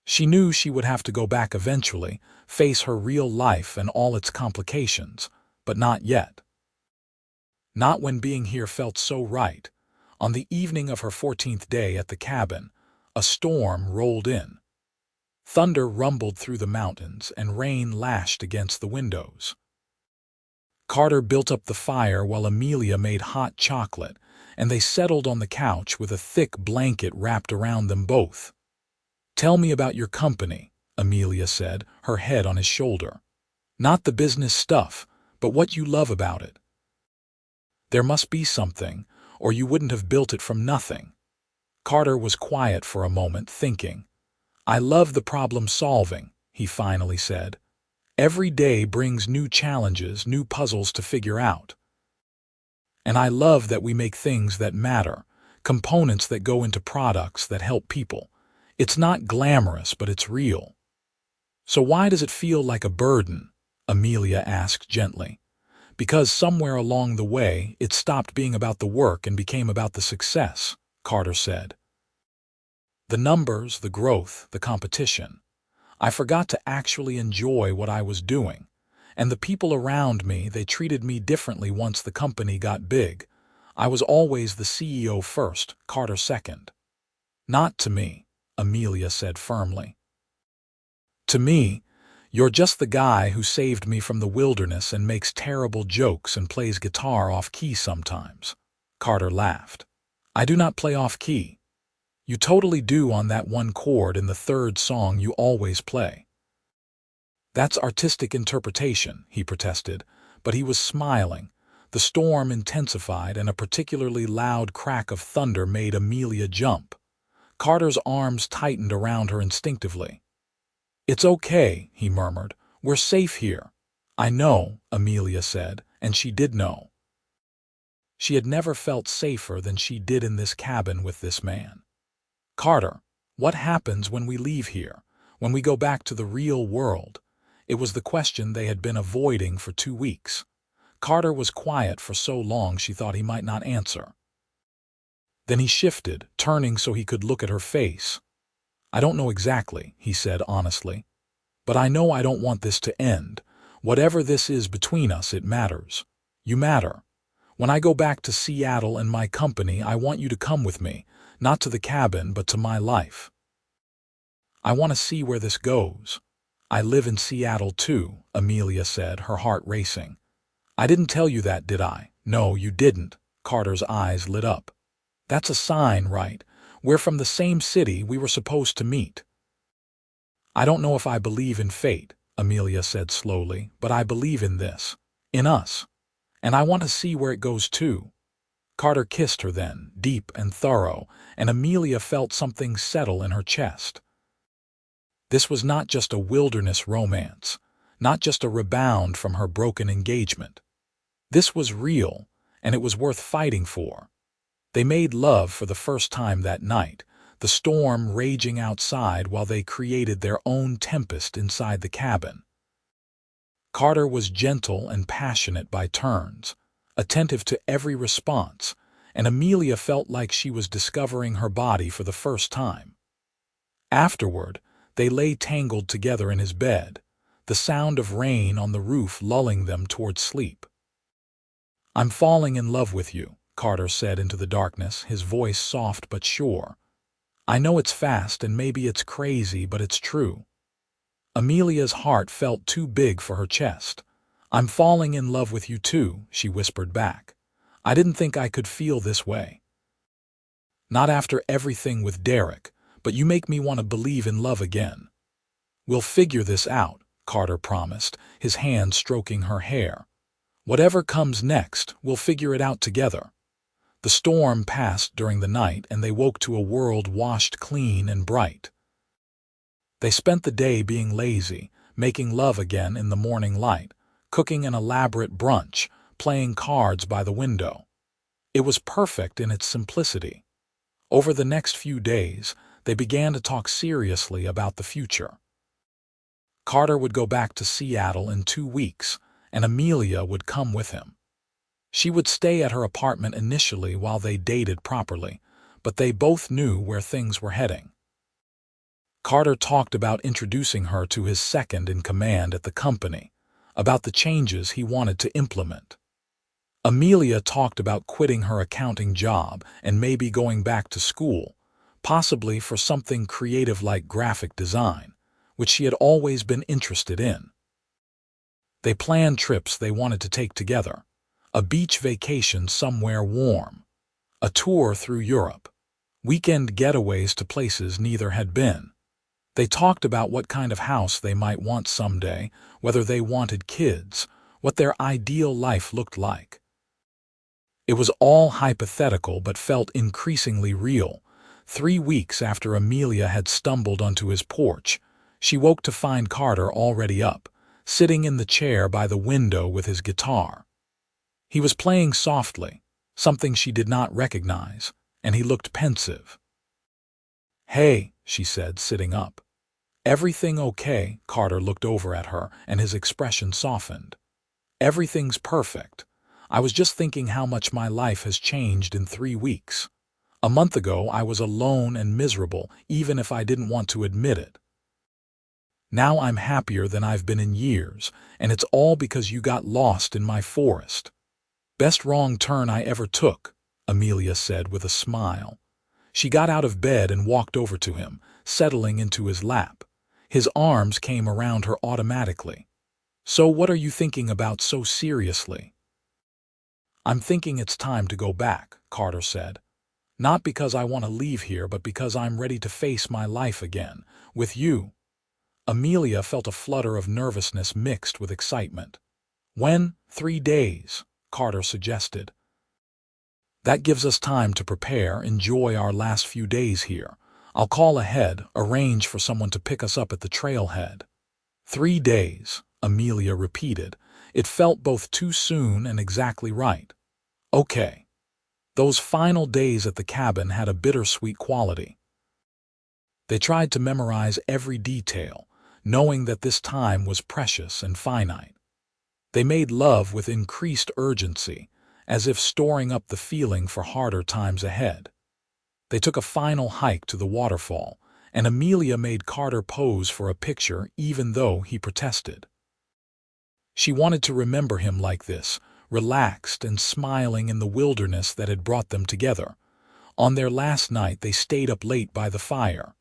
A: She knew she would have to go back eventually, face her real life and all its complications, but not yet. Not when being here felt so right. On the evening of her 14th day at the cabin, a storm rolled in. Thunder rumbled through the mountains and rain lashed against the windows. Carter built up the fire while Amelia made hot chocolate, and they settled on the couch with a thick blanket wrapped around them both. "Tell me about your company," Amelia said, her head on his shoulder. "Not the business stuff, but what you love about it." "There must be something, or you wouldn't have built it from nothing." Carter was quiet for a moment, thinking. "I love the problem solving," he finally said. "Every day brings new challenges, new puzzles to figure out. And I love that we make things that matter, components that go into products that help people. It's not glamorous, but it's real." "So why does it feel like a burden?" Amelia asked gently. "Because somewhere along the way, it stopped being about the work and became about the success," Carter said. "The numbers, the growth, the competition. I forgot to actually enjoy what I was doing. And the people around me, they treated me differently once the company got big. I was always the CEO first, Carter second." "Not to me," Amelia said firmly. "To me, you're just the guy who saved me from the wilderness and makes terrible jokes and plays guitar off-key sometimes." Carter laughed. "I do not play off-key." "You totally do on that one chord in the third song you always play." "That's artistic interpretation," he protested, but he was smiling. The storm intensified, and a particularly loud crack of thunder made Amelia jump. Carter's arms tightened around her instinctively. "It's okay," he murmured. "We're safe here." "I know," Amelia said, and she did know. She had never felt safer than she did in this cabin with this man. "Carter, what happens when we leave here, when we go back to the real world?" It was the question they had been avoiding for 2 weeks. Carter was quiet for so long she thought he might not answer. Then he shifted, turning so he could look at her face. "I don't know exactly," he said honestly. "But I know I don't want this to end. Whatever this is between us, it matters. You matter. When I go back to Seattle and my company, I want you to come with me, not to the cabin, but to my life. I want to see where this goes." "I live in Seattle too," Amelia said, her heart racing. "I didn't tell you that, did I?" "No, you didn't." Carter's eyes lit up. "That's a sign, right? We're from the same city, we were supposed to meet." "I don't know if I believe in fate," Amelia said slowly, "but I believe in this. In us. And I want to see where it goes too." Carter kissed her then, deep and thorough, and Amelia felt something settle in her chest. This was not just a wilderness romance, not just a rebound from her broken engagement. This was real, and it was worth fighting for. They made love for the first time that night, the storm raging outside while they created their own tempest inside the cabin. Carter was gentle and passionate by turns, attentive to every response, and Amelia felt like she was discovering her body for the first time. Afterward, they lay tangled together in his bed, the sound of rain on the roof lulling them toward sleep. "I'm falling in love with you," Carter said into the darkness, his voice soft but sure. "I know it's fast and maybe it's crazy, but it's true." Amelia's heart felt too big for her chest. "I'm falling in love with you too," she whispered back. "I didn't think I could feel this way. Not after everything with Derek, but you make me want to believe in love again." "We'll figure this out," Carter promised, his hand stroking her hair. "Whatever comes next, we'll figure it out together." The storm passed during the night, and they woke to a world washed clean and bright. They spent the day being lazy, making love again in the morning light, cooking an elaborate brunch, playing cards by the window. It was perfect in its simplicity. Over the next few days, they began to talk seriously about the future. Carter would go back to Seattle in 2 weeks, and Amelia would come with him. She would stay at her apartment initially while they dated properly, but they both knew where things were heading. Carter talked about introducing her to his second in command at the company, about the changes he wanted to implement. Amelia talked about quitting her accounting job and maybe going back to school, possibly for something creative like graphic design, which she had always been interested in. They planned trips they wanted to take together, a beach vacation somewhere warm, a tour through Europe, weekend getaways to places neither had been. They talked about what kind of house they might want someday, whether they wanted kids, what their ideal life looked like. It was all hypothetical but felt increasingly real. 3 weeks after Amelia had stumbled onto his porch, she woke to find Carter already up, sitting in the chair by the window with his guitar. He was playing softly, something she did not recognize, and he looked pensive. "Hey," she said, sitting up. "Everything okay?" Carter looked over at her, and his expression softened. "Everything's perfect. I was just thinking how much my life has changed in 3 weeks. A month ago I was alone and miserable, even if I didn't want to admit it. Now I'm happier than I've been in years, and it's all because you got lost in my forest." "Best wrong turn I ever took," Amelia said with a smile. She got out of bed and walked over to him, settling into his lap. His arms came around her automatically. "So what are you thinking about so seriously?" "I'm thinking it's time to go back," Carter said. "Not because I want to leave here, but because I'm ready to face my life again, with you." Amelia felt a flutter of nervousness mixed with excitement. "When? 3 days," Carter suggested. "That gives us time to prepare, enjoy our last few days here. I'll call ahead, arrange for someone to pick us up at the trailhead." 3 days, Amelia repeated. It felt both too soon and exactly right. Okay. Those final days at the cabin had a bittersweet quality. They tried to memorize every detail, knowing that this time was precious and finite. They made love with increased urgency, as if storing up the feeling for harder times ahead. They took a final hike to the waterfall, and Amelia made Carter pose for a picture even though he protested. She wanted to remember him like this, relaxed and smiling in the wilderness that had brought them together. On their last night they stayed up late by the fire.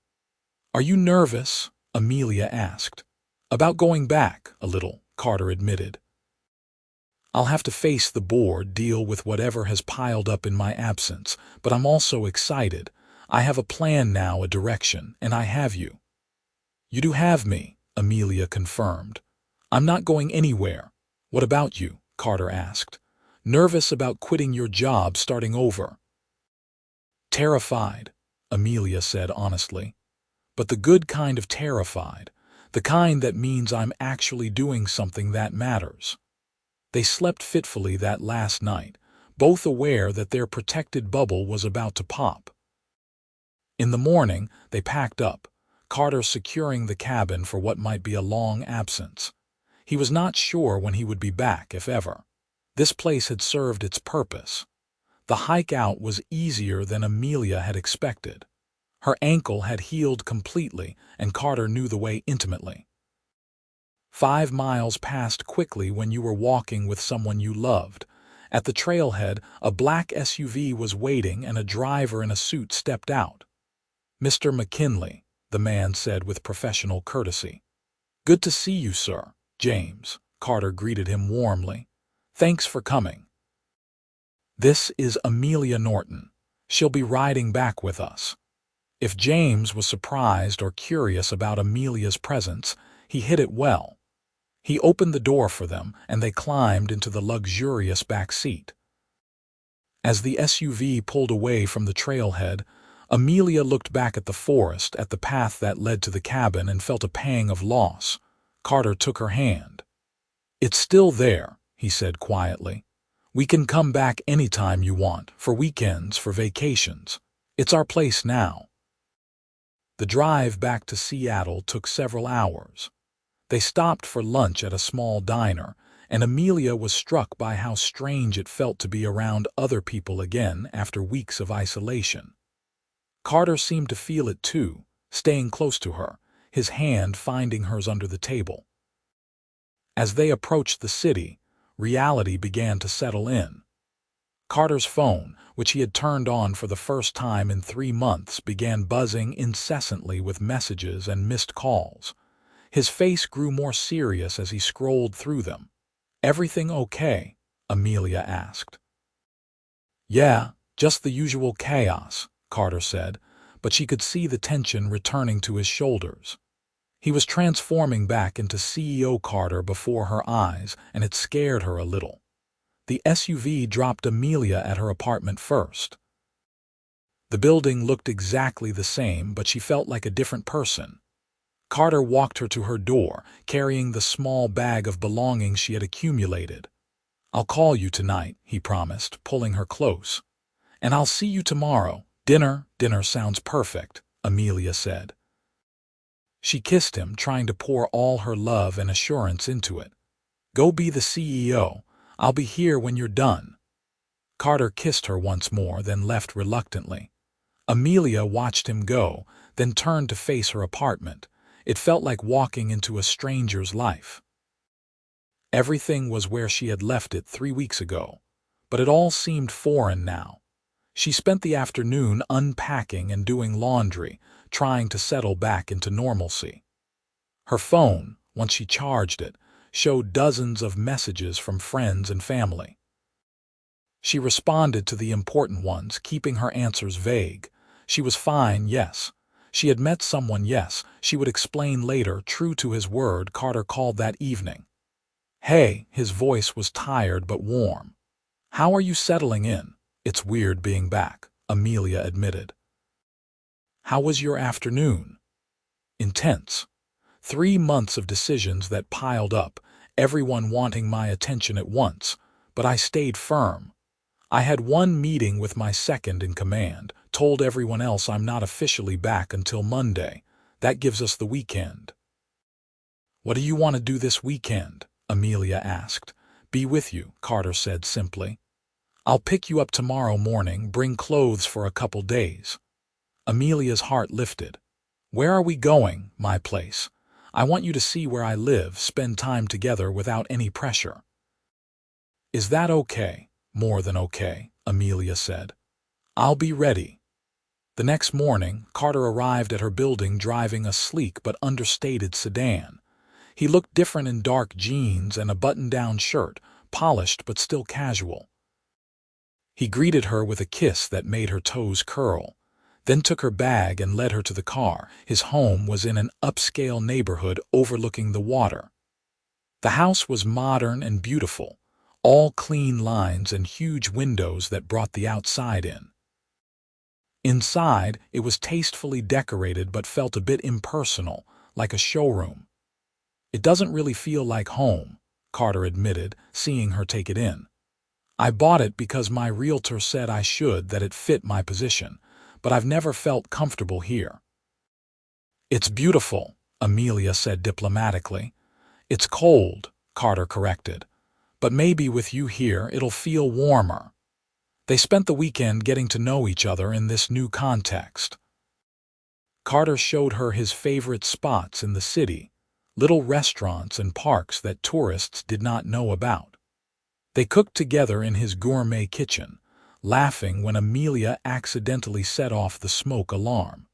A: "Are you nervous?" Amelia asked. "About going back, a little," Carter admitted. "I'll have to face the board, deal with whatever has piled up in my absence, but I'm also excited. I have a plan now, a direction, and I have you." "You do have me," Amelia confirmed. "I'm not going anywhere." "What about you?" Carter asked. "Nervous about quitting your job, starting over?" "Terrified," Amelia said honestly. "But the good kind of terrified, the kind that means I'm actually doing something that matters." They slept fitfully that last night, both aware that their protected bubble was about to pop. In the morning, they packed up, Carter securing the cabin for what might be a long absence. He was not sure when he would be back, if ever. This place had served its purpose. The hike out was easier than Amelia had expected. Her ankle had healed completely, and Carter knew the way intimately. 5 miles passed quickly when you were walking with someone you loved. At the trailhead, a black SUV was waiting and a driver in a suit stepped out. "Mr. McKinley," the man said with professional courtesy. "Good to see you, sir." "James," Carter greeted him warmly. "Thanks for coming." "This is Amelia Norton. She'll be riding back with us." If James was surprised or curious about Amelia's presence, he hid it well. He opened the door for them, and they climbed into the luxurious back seat. As the SUV pulled away from the trailhead, Amelia looked back at the forest, at the path that led to the cabin, and felt a pang of loss. Carter took her hand. "It's still there," he said quietly. "We can come back anytime you want, for weekends, for vacations. It's our place now." The drive back to Seattle took several hours. They stopped for lunch at a small diner, and Amelia was struck by how strange it felt to be around other people again after weeks of isolation. Carter seemed to feel it too, staying close to her, his hand finding hers under the table. As they approached the city, reality began to settle in. Carter's phone, which he had turned on for the first time in 3 months, began buzzing incessantly with messages and missed calls. His face grew more serious as he scrolled through them. "Everything okay?" Amelia asked. "Yeah, just the usual chaos," Carter said, but she could see the tension returning to his shoulders. He was transforming back into CEO Carter before her eyes, and it scared her a little. The SUV dropped Amelia at her apartment first. The building looked exactly the same, but she felt like a different person. Carter walked her to her door, carrying the small bag of belongings she had accumulated. "I'll call you tonight," he promised, pulling her close. "And I'll see you tomorrow. Dinner sounds perfect," Amelia said. She kissed him, trying to pour all her love and assurance into it. "Go be the CEO. I'll be here when you're done." Carter kissed her once more, then left reluctantly. Amelia watched him go, then turned to face her apartment. It felt like walking into a stranger's life. Everything was where she had left it 3 weeks ago, but it all seemed foreign now. She spent the afternoon unpacking and doing laundry, trying to settle back into normalcy. Her phone, once she charged it, showed dozens of messages from friends and family. She responded to the important ones, keeping her answers vague. She was fine, yes. She had met someone, yes. She would explain later, true to his word. Carter called that evening. "Hey," his voice was tired but warm. "How are you settling in?" "It's weird being back," Amelia admitted. "How was your afternoon?" "Intense. 3 months of decisions that piled up, everyone wanting my attention at once, but I stayed firm. I had one meeting with my second in command, told everyone else I'm not officially back until Monday. That gives us the weekend." "What do you want to do this weekend?" Amelia asked. "Be with you," Carter said simply. "I'll pick you up tomorrow morning, bring clothes for a couple days." Amelia's heart lifted. "Where are we going?" "My place. I want you to see where I live, spend time together without any pressure." "Is that okay?" "More than okay," Amelia said. "I'll be ready." The next morning, Carter arrived at her building driving a sleek but understated sedan. He looked different in dark jeans and a button-down shirt, polished but still casual. He greeted her with a kiss that made her toes curl, then took her bag and led her to the car. His home was in an upscale neighborhood overlooking the water. The house was modern and beautiful, all clean lines and huge windows that brought the outside in. Inside, it was tastefully decorated but felt a bit impersonal, like a showroom. "It doesn't really feel like home," Carter admitted, seeing her take it in. "I bought it because my realtor said I should, that it fit my position, but I've never felt comfortable here." "It's beautiful," Amelia said diplomatically. "It's cold," Carter corrected. "But maybe with you here it'll feel warmer." They spent the weekend getting to know each other in this new context. Carter showed her his favorite spots in the city, little restaurants and parks that tourists did not know about. They cooked together in his gourmet kitchen, laughing when Amelia accidentally set off the smoke alarm.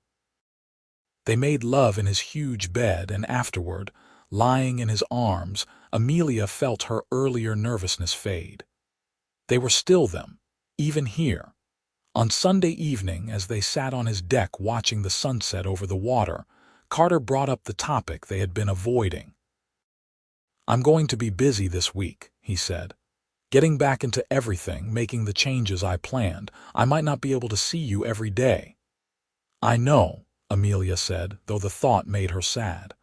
A: They made love in his huge bed, and afterward, lying in his arms, Amelia felt her earlier nervousness fade. They were still them, even here. On Sunday evening, as they sat on his deck watching the sunset over the water, Carter brought up the topic they had been avoiding. "I'm going to be busy this week," he said. "Getting back into everything, making the changes I planned. I might not be able to see you every day." "I know," Amelia said, though the thought made her sad.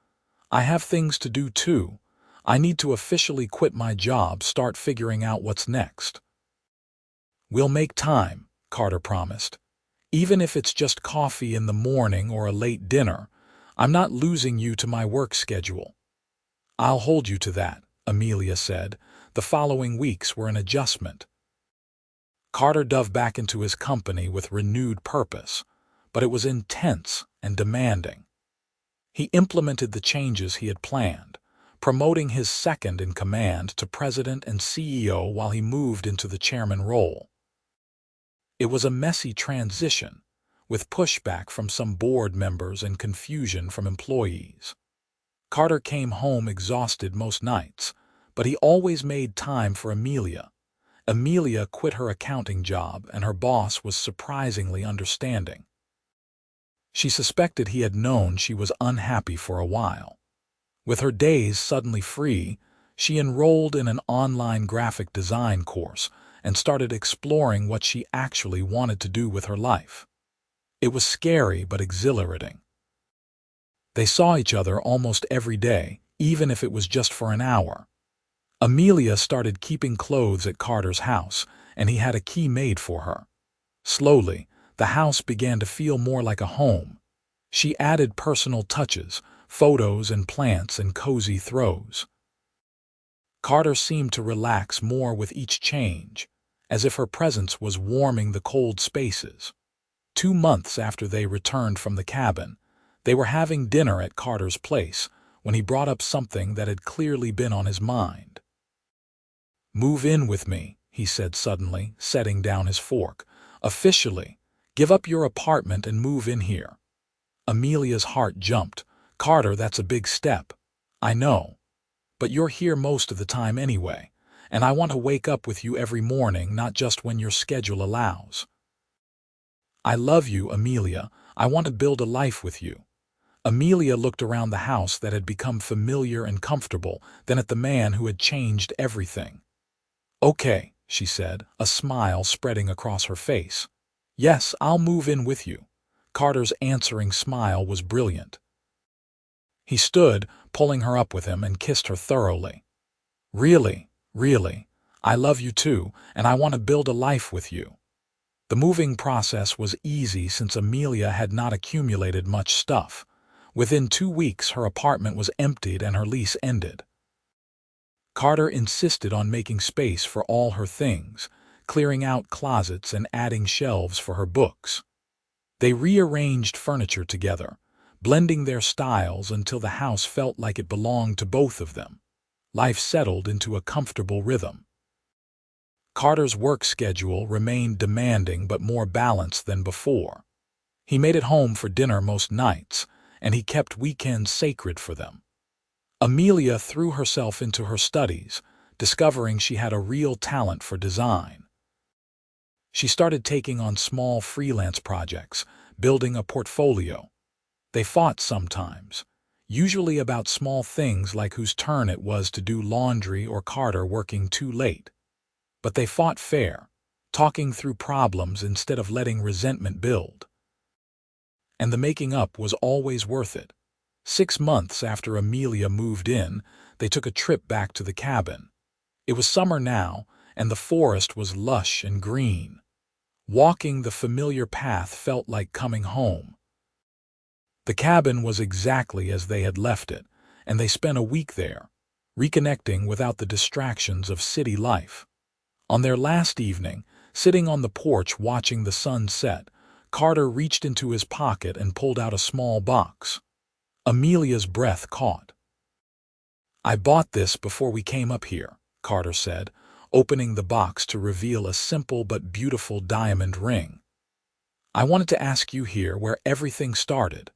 A: "I have things to do too. I need to officially quit my job, start figuring out what's next." "We'll make time," Carter promised. "Even if it's just coffee in the morning or a late dinner. I'm not losing you to my work schedule." "I'll hold you to that," Amelia said. The following weeks were an adjustment. Carter dove back into his company with renewed purpose, but it was intense and demanding. He implemented the changes he had planned, promoting his second in command to president and CEO while he moved into the chairman role. It was a messy transition, with pushback from some board members and confusion from employees. Carter came home exhausted most nights, but he always made time for Amelia. Amelia quit her accounting job, and her boss was surprisingly understanding. She suspected he had known she was unhappy for a while. With her days suddenly free, she enrolled in an online graphic design course and started exploring what she actually wanted to do with her life. It was scary but exhilarating. They saw each other almost every day, even if it was just for an hour. Amelia started keeping clothes at Carter's house, and he had a key made for her. Slowly, the house began to feel more like a home. She added personal touches, photos and plants and cozy throws. Carter seemed to relax more with each change, as if her presence was warming the cold spaces. 2 months after they returned from the cabin, they were having dinner at Carter's place when he brought up something that had clearly been on his mind. "Move in with me," he said suddenly, setting down his fork. "Officially, give up your apartment and move in here." Amelia's heart jumped. "Carter, that's a big step." "I know. But you're here most of the time anyway, and I want to wake up with you every morning, not just when your schedule allows." "I love you, Amelia. I want to build a life with you." Amelia looked around the house that had become familiar and comfortable, then at the man who had changed everything. "Okay," she said, a smile spreading across her face. "Yes, I'll move in with you." Carter's answering smile was brilliant. He stood, pulling her up with him, and kissed her thoroughly. "Really, really, I love you too, and I want to build a life with you." The moving process was easy since Amelia had not accumulated much stuff. Within 2 weeks, her apartment was emptied and her lease ended. Carter insisted on making space for all her things, clearing out closets and adding shelves for her books. They rearranged furniture together, blending their styles until the house felt like it belonged to both of them. Life settled into a comfortable rhythm. Carter's work schedule remained demanding but more balanced than before. He made it home for dinner most nights, and he kept weekends sacred for them. Amelia threw herself into her studies, discovering she had a real talent for design. She started taking on small freelance projects, building a portfolio. They fought sometimes, usually about small things like whose turn it was to do laundry or Carter working too late. But they fought fair, talking through problems instead of letting resentment build. And the making up was always worth it. 6 months after Amelia moved in, they took a trip back to the cabin. It was summer now, and the forest was lush and green. Walking the familiar path felt like coming home. The cabin was exactly as they had left it, and they spent a week there, reconnecting without the distractions of city life. On their last evening, sitting on the porch watching the sun set, Carter reached into his pocket and pulled out a small box. Amelia's breath caught. "I bought this before we came up here," Carter said, opening the box to reveal a simple but beautiful diamond ring. "I wanted to ask you here where everything started.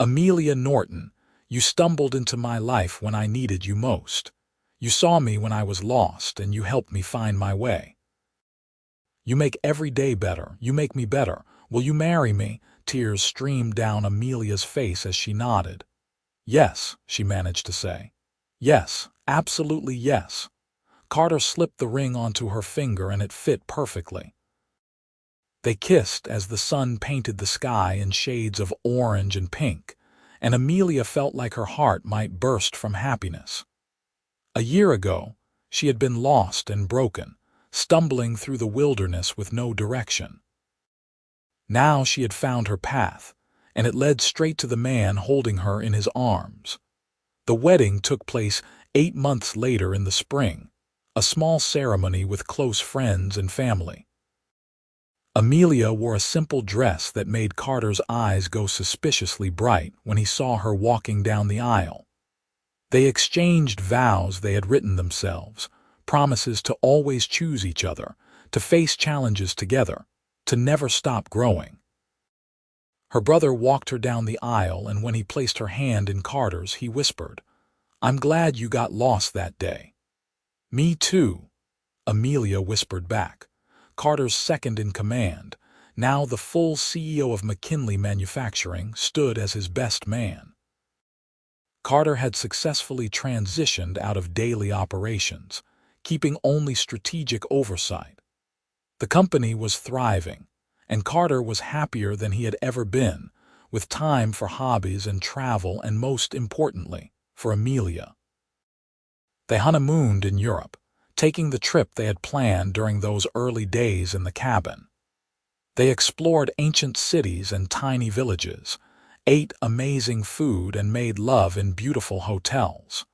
A: Amelia Norton, you stumbled into my life when I needed you most. You saw me when I was lost, and you helped me find my way. You make every day better. You make me better. Will you marry me?" Tears streamed down Amelia's face as she nodded. "Yes," she managed to say. "Yes, absolutely yes." Carter slipped the ring onto her finger, and it fit perfectly. They kissed as the sun painted the sky in shades of orange and pink, and Amelia felt like her heart might burst from happiness. A year ago, she had been lost and broken, stumbling through the wilderness with no direction. Now she had found her path, and it led straight to the man holding her in his arms. The wedding took place 8 months later in the spring, a small ceremony with close friends and family. Amelia wore a simple dress that made Carter's eyes go suspiciously bright when he saw her walking down the aisle. They exchanged vows they had written themselves, promises to always choose each other, to face challenges together, to never stop growing. Her brother walked her down the aisle, and when he placed her hand in Carter's, he whispered, "I'm glad you got lost that day." "Me too," Amelia whispered back. Carter's second in command, now the full CEO of McKinley Manufacturing, stood as his best man. Carter had successfully transitioned out of daily operations, keeping only strategic oversight. The company was thriving, and Carter was happier than he had ever been, with time for hobbies and travel, and most importantly, for Amelia. They honeymooned in Europe, taking the trip they had planned during those early days in the cabin. They explored ancient cities and tiny villages, ate amazing food, and made love in beautiful hotels.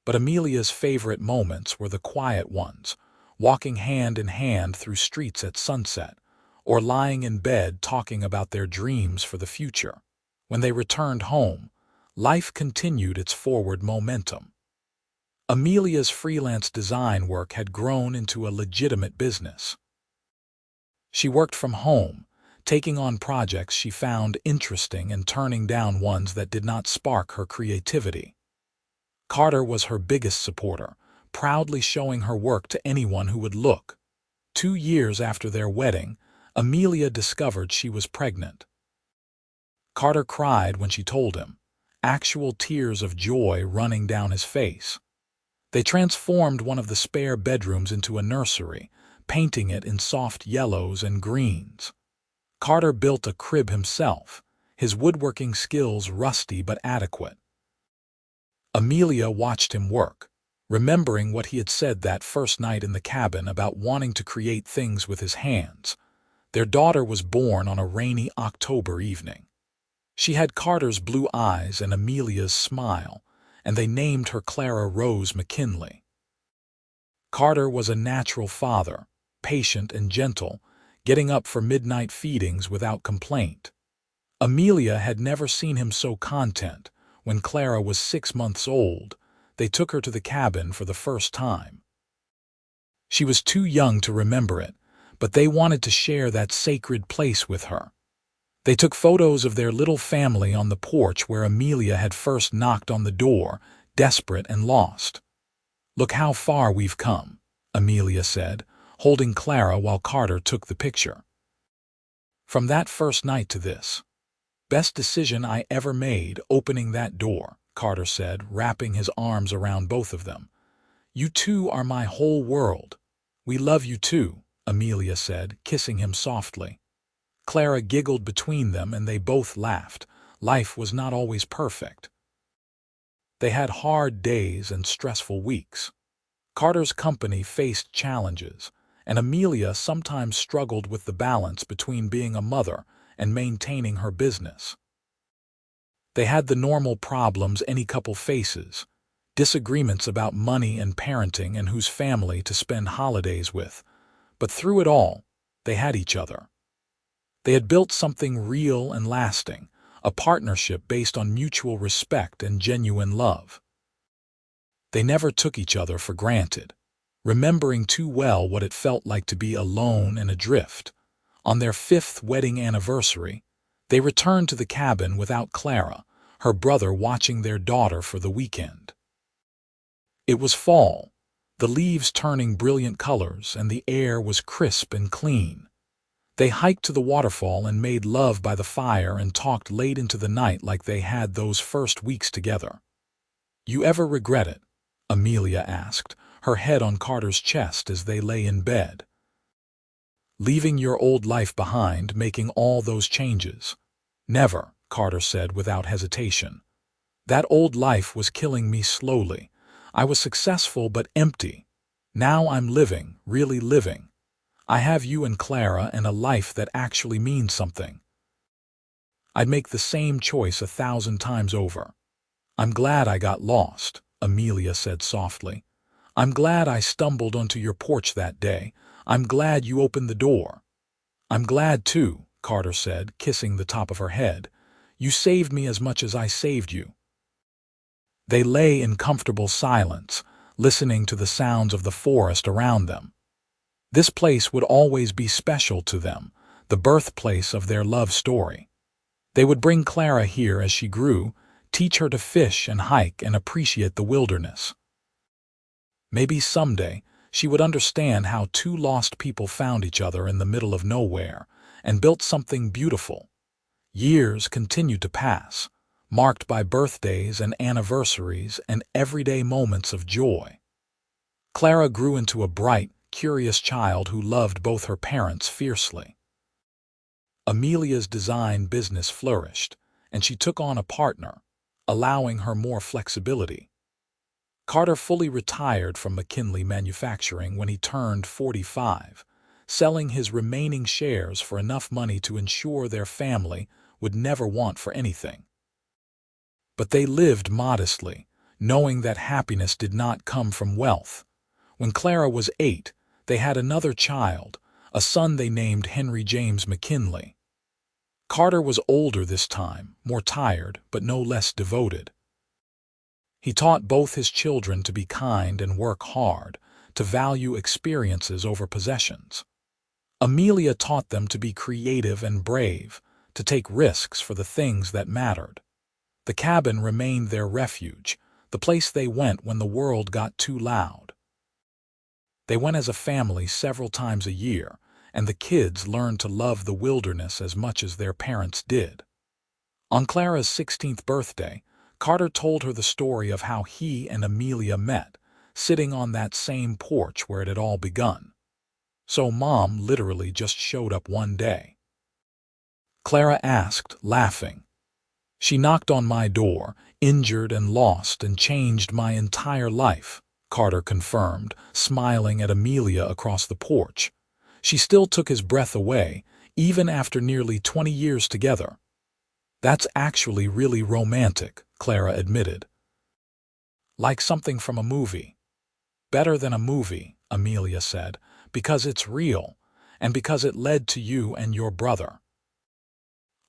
A: But Amelia's favorite moments were the quiet ones, walking hand in hand through streets at sunset, or lying in bed talking about their dreams for the future. When they returned home, life continued its forward momentum. Amelia's freelance design work had grown into a legitimate business. She worked from home, taking on projects she found interesting and turning down ones that did not spark her creativity. Carter was her biggest supporter, proudly showing her work to anyone who would look. 2 years after their wedding, Amelia discovered she was pregnant. Carter cried when she told him, actual tears of joy running down his face. They transformed one of the spare bedrooms into a nursery, painting it in soft yellows and greens. Carter built a crib himself, his woodworking skills rusty but adequate. Amelia watched him work, remembering what he had said that first night in the cabin about wanting to create things with his hands. Their daughter was born on a rainy October evening. She had Carter's blue eyes and Amelia's smile, and they named her Clara Rose McKinley. Carter was a natural father, patient and gentle, getting up for midnight feedings without complaint. Amelia had never seen him so content. When Clara was 6 months old, they took her to the cabin for the first time. She was too young to remember it, but they wanted to share that sacred place with her. They took photos of their little family on the porch where Amelia had first knocked on the door, desperate and lost. "Look how far we've come," Amelia said, holding Clara while Carter took the picture. "From that first night to this. Best decision I ever made, opening that door," Carter said, wrapping his arms around both of them. "You two are my whole world. We love you too," Amelia said, kissing him softly. Clara giggled between them, and they both laughed. Life was not always perfect. They had hard days and stressful weeks. Carter's company faced challenges, and Amelia sometimes struggled with the balance between being a mother and maintaining her business. They had the normal problems any couple faces, disagreements about money and parenting and whose family to spend holidays with, but through it all, they had each other. They had built something real and lasting, a partnership based on mutual respect and genuine love. They never took each other for granted, remembering too well what it felt like to be alone and adrift. On their 5th wedding anniversary, they returned to the cabin without Clara, her brother watching their daughter for the weekend. It was fall, the leaves turning brilliant colors, and the air was crisp and clean. They hiked to the waterfall and made love by the fire and talked late into the night like they had those first weeks together. "You ever regret it?" Amelia asked, her head on Carter's chest as they lay in bed. "Leaving your old life behind, making all those changes?" "Never," Carter said without hesitation. "That old life was killing me slowly. I was successful but empty. Now I'm living, really living. I have you and Clara and a life that actually means something. I'd make the same choice 1,000 times over." "I'm glad I got lost," Amelia said softly. "I'm glad I stumbled onto your porch that day. I'm glad you opened the door." "I'm glad too," Carter said, kissing the top of her head. "You saved me as much as I saved you." They lay in comfortable silence, listening to the sounds of the forest around them. This place would always be special to them, the birthplace of their love story. They would bring Clara here as she grew, teach her to fish and hike and appreciate the wilderness. Maybe someday she would understand how two lost people found each other in the middle of nowhere and built something beautiful. Years continued to pass, marked by birthdays and anniversaries and everyday moments of joy. Clara grew into a bright, curious child who loved both her parents fiercely. Amelia's design business flourished, and she took on a partner, allowing her more flexibility. Carter fully retired from McKinley Manufacturing when he turned 45, selling his remaining shares for enough money to ensure their family would never want for anything. But they lived modestly, knowing that happiness did not come from wealth. When Clara was 8, they had another child, a son they named Henry James McKinley. Carter was older this time, more tired, but no less devoted. He taught both his children to be kind and work hard, to value experiences over possessions. Amelia taught them to be creative and brave, to take risks for the things that mattered. The cabin remained their refuge, the place they went when the world got too loud. They went as a family several times a year, and the kids learned to love the wilderness as much as their parents did. On Clara's 16th birthday, Carter told her the story of how he and Amelia met, sitting on that same porch where it had all begun. So Mom literally just showed up one day. Clara asked, laughing. She knocked on my door, injured and lost, and changed my entire life, Carter confirmed, smiling at Amelia across the porch. She still took his breath away, even after nearly 20 years together. That's actually really romantic, Clara admitted. Like something from a movie. Better than a movie, Amelia said, because it's real, and because it led to you and your brother.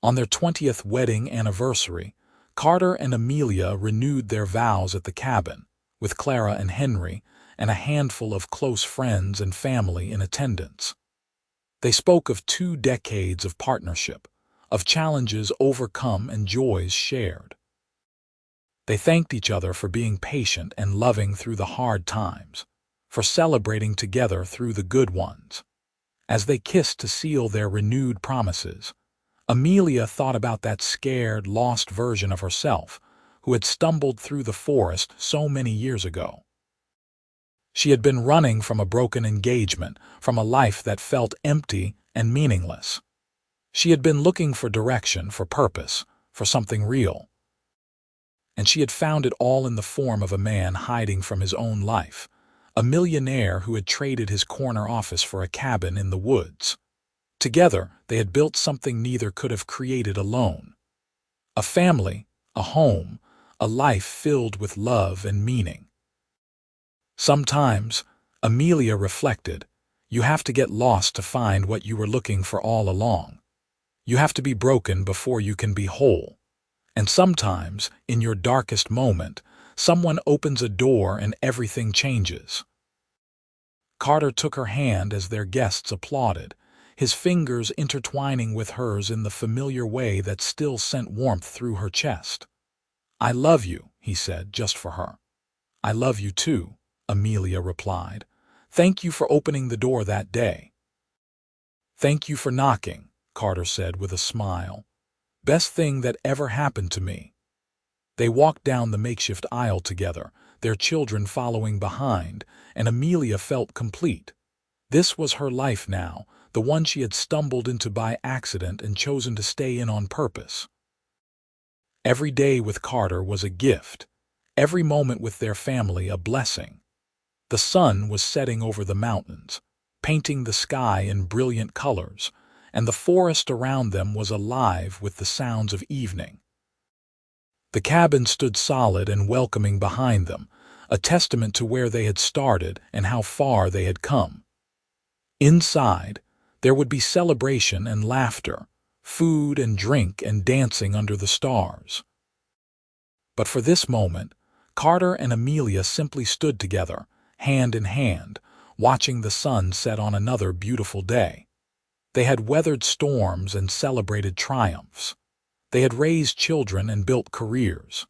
A: On their 20th wedding anniversary, Carter and Amelia renewed their vows at the cabin, with Clara and Henry and a handful of close friends and family in attendance. They spoke of 2 decades of partnership, of challenges overcome and joys shared. They thanked each other for being patient and loving through the hard times, for celebrating together through the good ones. As they kissed to seal their renewed promises, Amelia thought about that scared, lost version of herself who had stumbled through the forest so many years ago. She had been running from a broken engagement, from a life that felt empty and meaningless. She had been looking for direction, for purpose, for something real. And she had found it all in the form of a man hiding from his own life, a millionaire who had traded his corner office for a cabin in the woods. Together, they had built something neither could have created alone. A family, a home, a life filled with love and meaning. Sometimes, Amelia reflected, you have to get lost to find what you were looking for all along. You have to be broken before you can be whole. And sometimes, in your darkest moment, someone opens a door and everything changes. Carter took her hand as their guests applauded, his fingers intertwining with hers in the familiar way that still sent warmth through her chest. I love you, he said, just for her. I love you too, Amelia replied. Thank you for opening the door that day. Thank you for knocking, Carter said with a smile. Best thing that ever happened to me. They walked down the makeshift aisle together, their children following behind, and Amelia felt complete. This was her life now, the one she had stumbled into by accident and chosen to stay in on purpose. Every day with Carter was a gift, every moment with their family a blessing. The sun was setting over the mountains, painting the sky in brilliant colors, and the forest around them was alive with the sounds of evening. The cabin stood solid and welcoming behind them, a testament to where they had started and how far they had come. Inside, there would be celebration and laughter, food and drink and dancing under the stars. But for this moment, Carter and Amelia simply stood together, hand in hand, watching the sun set on another beautiful day. They had weathered storms and celebrated triumphs. They had raised children and built careers.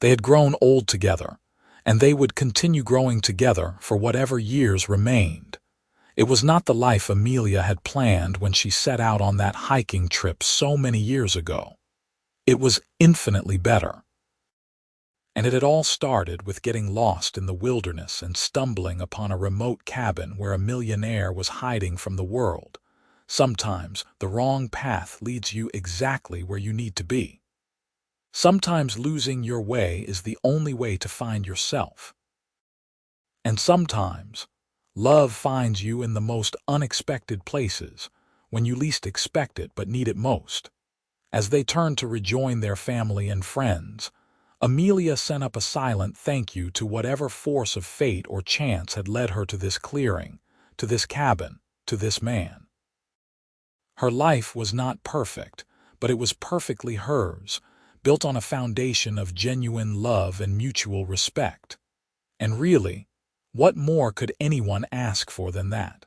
A: They had grown old together, and they would continue growing together for whatever years remained. It was not the life Amelia had planned when she set out on that hiking trip so many years ago. It was infinitely better. And it had all started with getting lost in the wilderness and stumbling upon a remote cabin where a millionaire was hiding from the world. Sometimes the wrong path leads you exactly where you need to be. Sometimes losing your way is the only way to find yourself. And sometimes love finds you in the most unexpected places, when you least expect it but need it most. As they turned to rejoin their family and friends, Amelia sent up a silent thank you to whatever force of fate or chance had led her to this clearing, to this cabin, to this man. Her life was not perfect, but it was perfectly hers, built on a foundation of genuine love and mutual respect. And really, what more could anyone ask for than that?